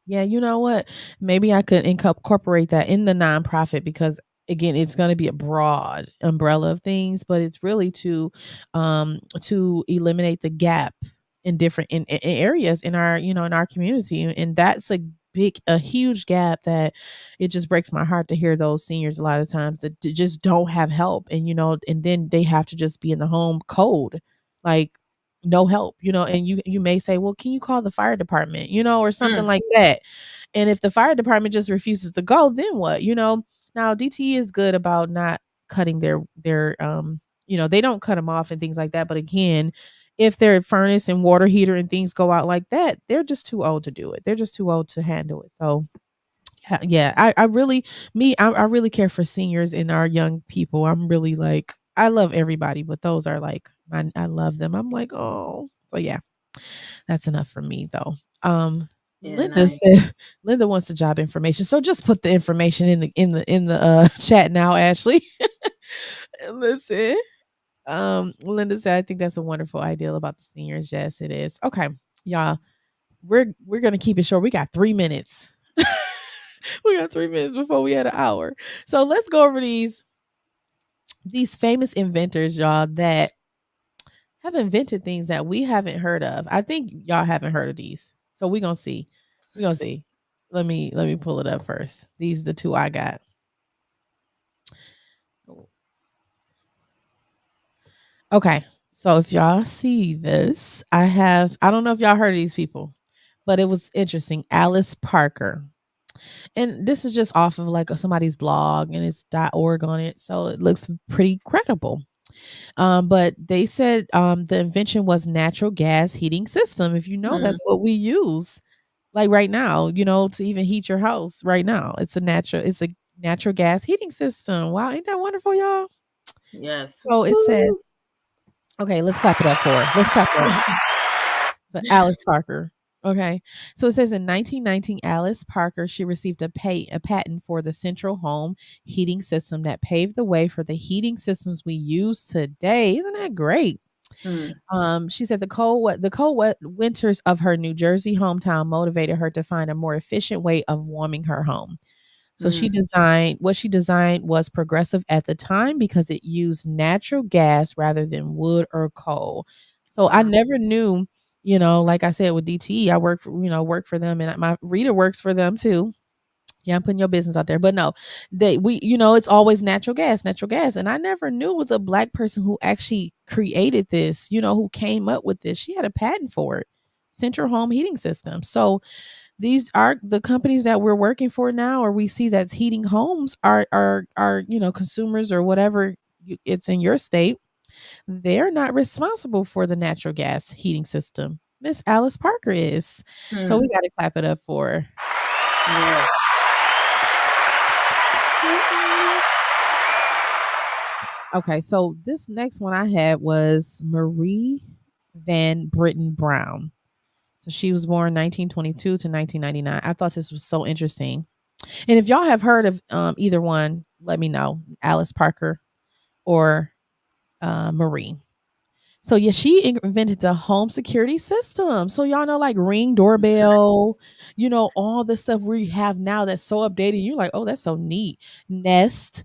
S1: yeah, you know what? Maybe I could incorporate that in the nonprofit because again, it's going to be a broad umbrella of things, but it's really to eliminate the gap in different in areas in our in our community, and that's a huge gap that it just breaks my heart to hear those seniors a lot of times that just don't have help, and and then they have to just be in the home cold, like no help, and you may say, well, can you call the fire department, or something
S3: Mm,
S1: like that. And if the fire department just refuses to go, then what? Now DTE is good about not cutting they don't cut them off and things like that. But again, if their furnace and water heater and things go out like that, they're just too old to do it. They're just too old to handle it. So yeah, I really I really care for seniors and our young people. I'm really like I love everybody, but those are like I love them. I'm like, oh, so yeah, that's enough for me though.
S3: yeah,
S1: Linda
S3: nice.
S1: said Linda wants the job information. So just put the information in the chat now, Ashley. Listen. Linda said, I think that's a wonderful idea about the seniors. Yes, it is. Okay, y'all. We're gonna keep it short. We got 3 minutes. We got 3 minutes before we had an hour. So let's go over these famous inventors, y'all, that have invented things that we haven't heard of. I think y'all haven't heard of these. So we're gonna see. We're gonna see. Let me pull it up first. These are the two I got. Okay. So if y'all see this, I don't know if y'all heard of these people, but it was interesting. Alice Parker. And this is just off of like somebody's blog and it's .org on it. So it looks pretty credible. But they said the invention was natural gas heating system. If you know,
S3: Mm,
S1: that's what we use like right now, to even heat your house right now. It's a natural gas heating system. Wow, ain't that wonderful, y'all?
S3: yes.
S1: So it says,
S3: Woo.
S1: okay, let's clap it up for her. Let's clap it up for Alice Parker. Okay. So it says in 1919, Alice Parker, she received a patent for the central home heating system that paved the way for the heating systems we use today. Isn't that great?
S3: Mm,
S1: She said the cold winters of her New Jersey hometown motivated her to find a more efficient way of warming her home. So
S3: mm,
S1: what she designed was progressive at the time because it used natural gas rather than wood or coal. So I
S3: wow.
S1: never knew, like I said with DTE, I work for them, and my reader works for them too. Yeah, I'm putting your business out there. But no, it's always natural gas. And I never knew it was a black person who actually created this, who came up with this. She had a patent for it. Central home heating system. So these are the companies that we're working for now, or we see that's heating homes are consumers or whatever it's in your state. They're not responsible for the natural gas heating system. Miss Alice Parker is. So we
S3: Mm,
S1: got to clap it up for her.
S3: yes.
S1: Okay, Okay, so this next one I had was Marie Van Britten Brown. So she was born 1922 to 1999. I thought this was so interesting. And if y'all have heard of either one, let me know. Alice Parker or Marie. So yeah, she invented the home security system. So y'all know like Ring doorbell,
S3: Yes.
S1: all the stuff we have now that's so updated. You're like, oh, that's so neat. Nest.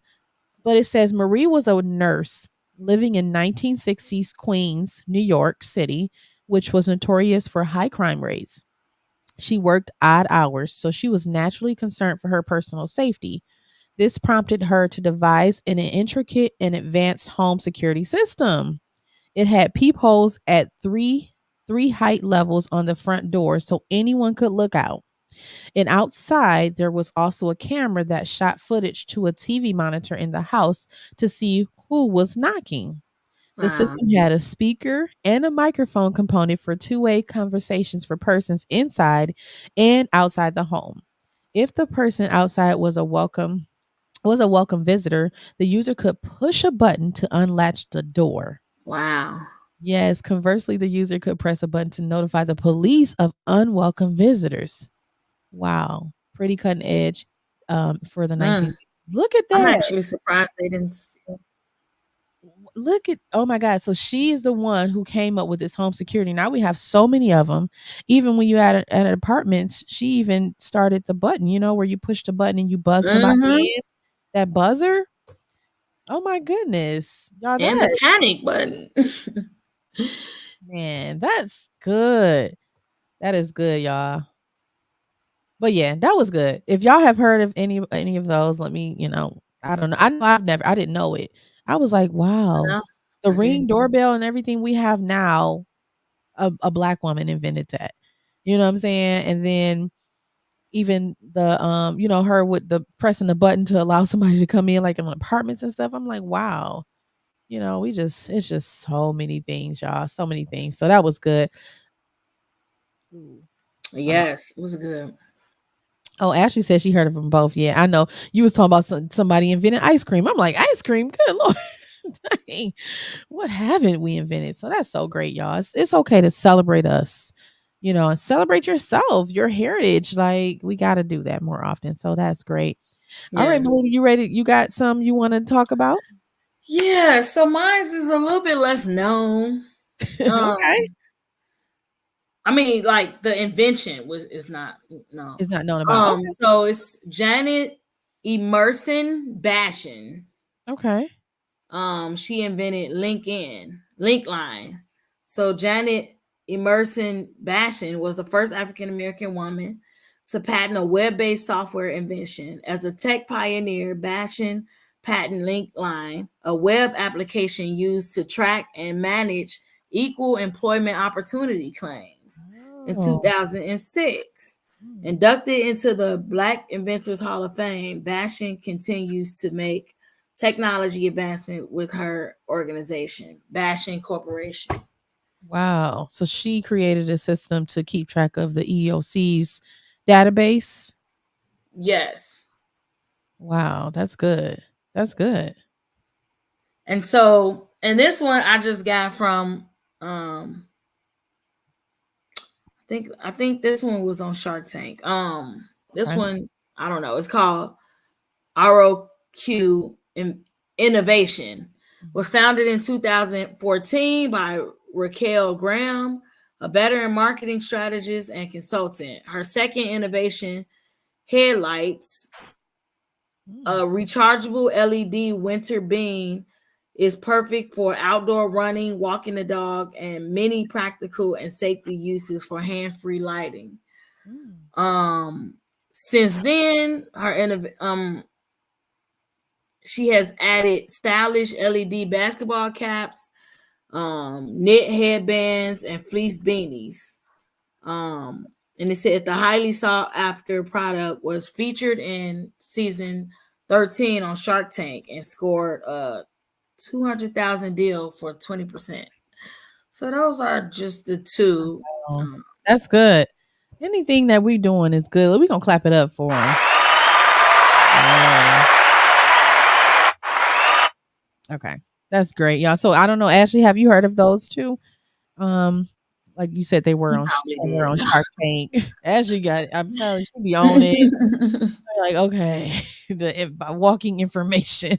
S1: But it says Marie was a nurse living in 1960s Queens, New York City, which was notorious for high crime rates. She worked odd hours, so she was naturally concerned for her personal safety. This prompted her to devise an intricate and advanced home security system. It had peepholes at three height levels on the front door so anyone could look out. And outside, there was also a camera that shot footage to a TV monitor in the house to see who was knocking. The
S3: Wow.
S1: system had a speaker and a microphone component for two-way conversations for persons inside and outside the home. If the person outside was a welcome visitor, the user could push a button to unlatch the door.
S3: Wow.
S1: Yes, conversely, the user could press a button to notify the police of unwelcome visitors. Wow, pretty cutting edge for the
S3: Mm.
S1: 1960s. Look at
S3: I'm
S1: that.
S3: actually surprised they didn't steal.
S1: Look at oh my god. So she is the one who came up with this home security. Now we have so many of them. Even when you at apartments, she even started the button, where you push the button and you buzz somebody
S3: Mm-hmm.
S1: in. That buzzer. Oh my goodness. Y'all
S3: And the
S1: that
S3: panic button.
S1: man, that's good. That is good, y'all. But yeah, that was good. If y'all have heard of any of those, let me, I don't know. I didn't know it. I was like, wow.
S3: No,
S1: The
S3: I
S1: Ring
S3: didn't.
S1: doorbell and everything we have now, a black woman invented that. You know what I'm saying? And then even the her with the pressing the button to allow somebody to come in like in apartments and stuff. I'm like, wow. It's just so many things, y'all. So many things. So that was good. Ooh, hold on.
S3: Yes, it was good.
S1: Oh, Ashley said she heard of them both. Yeah, I know. You was talking about somebody inventing ice cream. I'm like, ice cream? Good Lord. Dang. What haven't we invented? So that's so great, y'all. It's okay to celebrate us, and celebrate yourself, your heritage. Like, we got to do that more often. So that's great. All right,
S3: Yes.
S1: Melody, you ready? You got some you want to talk about?
S3: Yeah, so mine is a little bit less known.
S1: Okay.
S3: Um, I mean, like the invention is not no.
S1: It's not known about. Okay.
S3: So it's Janet Emerson Bashan.
S1: Okay.
S3: She invented Linkline. So Janet Emerson Bashan was the first African American woman to patent a web-based software invention. As a tech pioneer, Bashan patented Linkline, a web application used to track and manage equal employment opportunity claims in
S1: Oh.
S3: 2006.
S1: Hmm.
S3: Inducted into the Black Inventors Hall of Fame, Bashan continues to make technology advancement with her organization, Bashan Corporation.
S1: Wow. So she created a system to keep track of the EOC's database.
S3: Yes.
S1: Wow, that's good. That's good.
S3: And so, and this one I just got from I think this one was on Shark Tank. This
S1: Okay.
S3: one, I don't know. It's called ROQ Innovation. Was founded in 2014 by Raquel Graham, a veteran marketing strategist and consultant. Her second innovation, headlights, a
S1: Mm,
S3: rechargeable LED winter beam, is perfect for outdoor running, walking the dog, and many practical and safety uses for hand-free lighting.
S1: mm,
S3: Um, since then, she has added stylish LED basketball caps, knit headbands, and fleece beanies. Um, and it said the highly sought after product was featured in season 13 on Shark Tank and scored a 200,000 deal for 20%. So those are just the two.
S1: wow. That's good. Anything that we doing is good. We gonna clap it up for 'em. Yes. Okay. That's great, y'all. So I don't know, Ashley, have you heard of those 2? Um, like you said, they were
S3: You
S1: on
S3: probably
S1: somewhere
S3: did.
S1: on Shark Tank. Ashley got I'm telling you, she be on it. Like, okay, by walking information.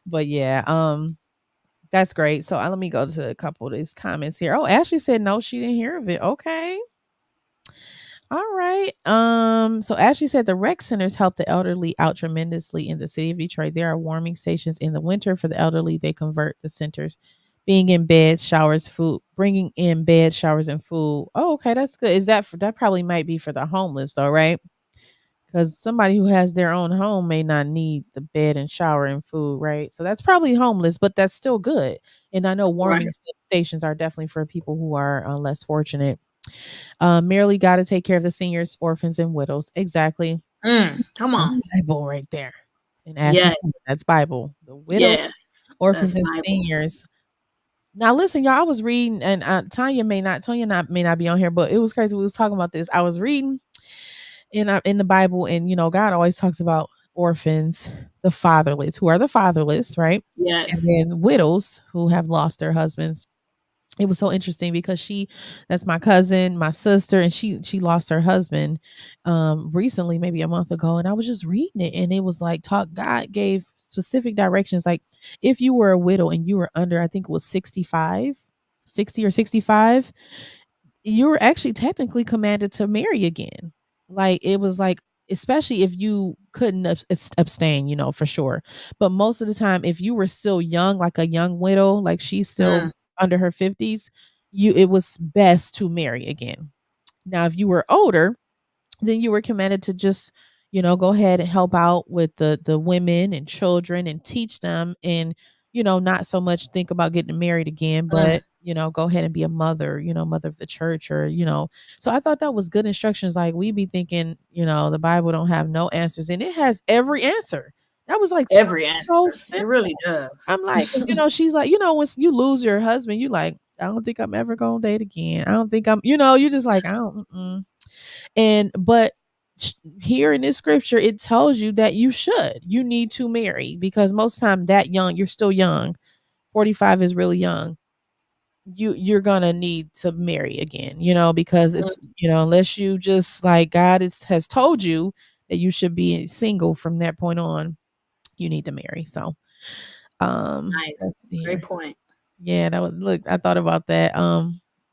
S1: But yeah, that's great. So let me go to a couple of these comments here. Oh, Ashley said no, she didn't hear of it. Okay. All right. So Ashley said the rec centers help the elderly out tremendously in the city of Detroit. There are warming stations in the winter for the elderly. They convert the centers, being in beds, showers, food, bringing in beds, showers, and food. Oh, okay, that's good. Is that for that? Probably might be for the homeless, though, right? Because somebody who has their own home may not need the bed and shower and food, right? So that's probably homeless, but that's still good. And I know
S3: Right.
S1: warming stations are definitely for people who are less fortunate. Merely got to take care of the seniors, orphans, and widows. Exactly.
S3: Come
S1: That's
S3: on.
S1: Bible right there. And Ashley
S3: Yes.
S1: said that's Bible. The widows,
S3: Yes.
S1: orphans,
S3: That's
S1: and
S3: Bible.
S1: seniors. Now listen, y'all. I was reading, and Tanya may not be on here, but it was crazy. We was talking about this. I was reading in the Bible, and God always talks about orphans, the fatherless, who are the fatherless, right? And
S3: Yes.
S1: then widows who have lost their husbands. It was so interesting because that's my cousin, my sister, and she lost her husband recently, maybe a month ago. And I was just reading it, and it was like God gave specific directions. Like if you were a widow and you were under, I think it was 65, 60 or 65, you were actually technically commanded to marry again. Like it was like, especially if you couldn't abstain, for sure. But most of the time, if you were still young, like a young widow, like she's still
S3: Mm.
S1: under her 50s, it was best to marry again. Now, if you were older, then you were commanded to just go ahead and help out with the women and children and teach them, and not so much think about getting married again,
S3: Mm.
S1: but go ahead and be a mother, mother of the church, or so I thought that was good instructions. Like we be thinking the Bible don't have no answers, and it has every answer. That was like
S3: Every
S1: so
S3: answer. It
S1: simple.
S3: really does.
S1: I'm like, 'cause, she's like, once you lose your husband, you like, I don't think I'm ever gonna date again. I don't think you just like, I don't. And but here in this scripture, it tells you that you need to marry, because most time that young, you're still young. 45 is really young. You're gonna need to marry again, because it's,
S3: Mm.
S1: unless you just like has told you that you should be single from that point on, you need to marry. So
S3: Nice.
S1: let's see
S3: Great
S1: here.
S3: point.
S1: Yeah, that was look, I thought about that.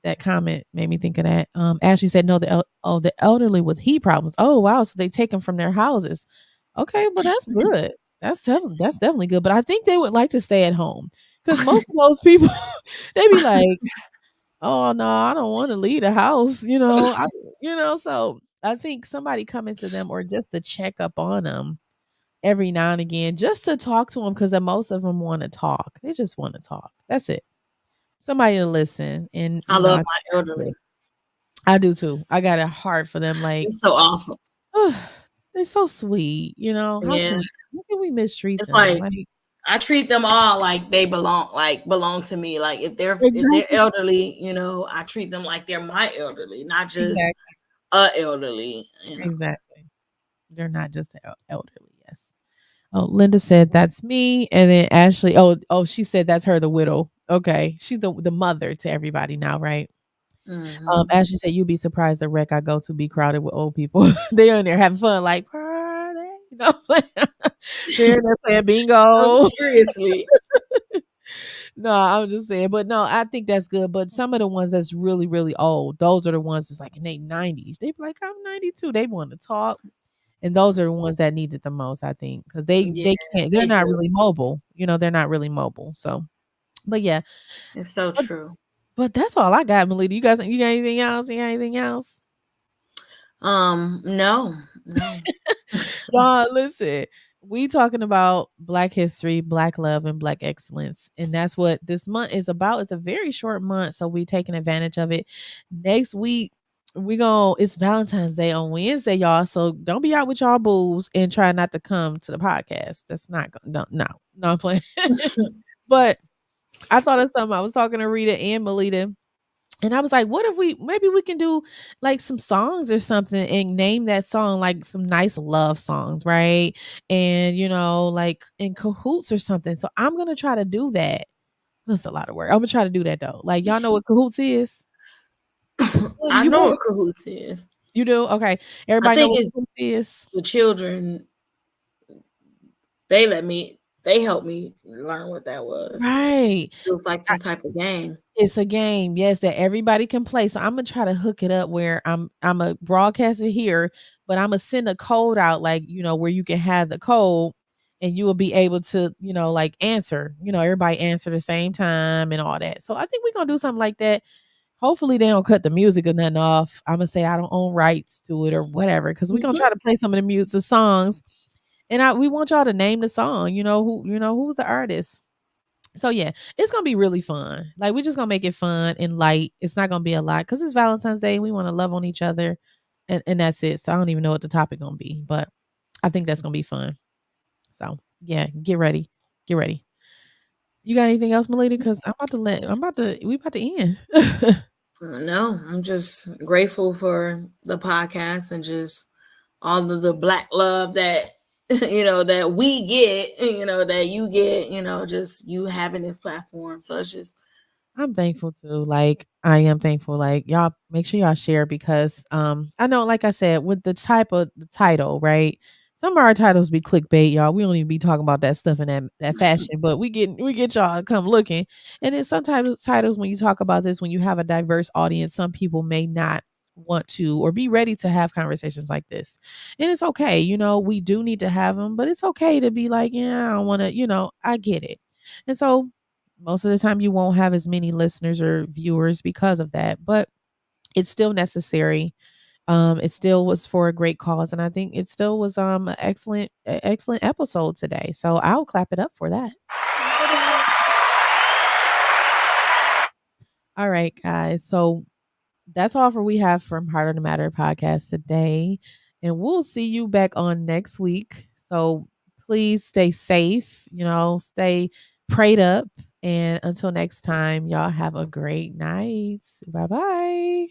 S1: That comment made me think of that. Ashley said, no, the elderly with heat problems. Oh, wow. So they take them from their houses. Okay, but that's good. That's definitely good. But I think they would like to stay at home, because most of those people, they be like, oh no, I don't want to leave the house. So I think somebody coming to them, or just to check up on them every now and again, just to talk to them, because most of them want to talk. They just want to talk. That's it. Somebody to listen, and
S3: I
S1: I
S3: love
S1: think
S3: my
S1: that's good.
S3: elderly.
S1: I do too. I got a heart for them. Like,
S3: It's so awesome.
S1: they're so sweet. How
S3: Yeah.
S1: can we mistreat
S3: It's
S1: them?
S3: like
S1: Like,
S3: I treat them all like they belong to me. Like if they're
S1: exactly,
S3: elderly, I treat them like they're my elderly, not just
S1: exactly,
S3: a elderly.
S1: exactly. They're not just the elderly. Yes. Oh, Linda said that's me, and then Ashley. Oh, she said that's her, the widow. Okay, she's the mother to everybody now, right?
S3: Hmm.
S1: Ashley said, "You'd be surprised the rec I go to be crowded with old people. They're in there having fun, like party. They're in there playing
S3: No,
S1: bingo."
S3: seriously.
S1: No, I'm just saying, but no, I think that's good. But some of the ones that's really, really old, those are the ones that's like in their 90s. They be like, I'm 92. They want to talk. And those are the ones that need it the most, I think, because
S3: Yeah,
S1: they're
S3: they
S1: not
S3: do.
S1: really mobile. They're not really mobile. So, but yeah,
S3: It's so
S1: but,
S3: true.
S1: but that's all I got, Melita. You got anything else? You got anything else?
S3: No, no.
S1: Y'all, listen, we talking about Black history, Black love, and Black excellence, and that's what this month is about. It's a very short month, so we taking advantage of it. Next week, it's Valentine's Day on Wednesday, y'all. So don't be out with y'all booze and try not to come to the podcast. That's not going. No, I'm playing. But I thought of something. I was talking to Rita and Melita, and I was like, what if maybe we can do like some songs or something and name that song like some nice love songs, right? And like in cahoots or something. So I'm gonna try to do that. That's a lot of work. I'm gonna try to do that though. Like y'all know what cahoots is? Lady,
S3: I
S1: you
S3: know
S1: better.
S3: what cahoots is.
S1: You do? Okay.
S3: I
S1: Everybody know
S3: think
S1: what
S3: it's
S1: cahoots is?
S3: the children. They helped me learn what that was.
S1: Right.
S3: It was like some type of game.
S1: It's a game, yes, that everybody can play. So Imma try to hook it up where Imma broadcast it here, but Imma send a code out, like, where you can have the code and you will be able to, like, answer. Everybody answer the same time and all that. So I think we're gonna do something like that. Hopefully, they don't cut the music or nothing off. Imma say I don't own rights to it or whatever, because we 'cause we're gonna
S3: Mhm.
S1: try to play some of the songs, and we want y'all to name the song, who's the artist. So yeah, it's gonna be really fun. Like we're just gonna make it fun and light. It's not gonna be a lot because it's Valentine's Day. And we want to love on each other, and that's it. So I don't even know what the topic gonna be, but I think that's gonna be fun. So yeah, get ready, get ready. You got anything else, Melita? Because we about to end.
S3: No, I'm just grateful for the podcast and just all of the black love that that we get, that you get, just you having this platform. So it's just
S1: I'm thankful too. Like I am thankful. Like y'all make sure y'all share because I know, like I said, with the type of the title, right? Some of our titles be clickbait, y'all. We don't even be talking about that stuff in that fashion, but we get y'all to come looking. And then sometimes titles, when you talk about this, when you have a diverse audience, some people may not want to or be ready to have conversations like this. And it's okay, we do need to have them, but it's okay to be like, yeah, I don't want to, I get it. And so most of the time you won't have as many listeners or viewers because of that, but it's still necessary. It still was for a great cause, and I think it still was an excellent episode today. So I'll clap it up for that. All right, guys. So that's all for we have from Heart on the Matter podcast today. And we'll see you back on next week. So please stay safe, stay prayed up. And until next time, y'all have a great night. Bye bye.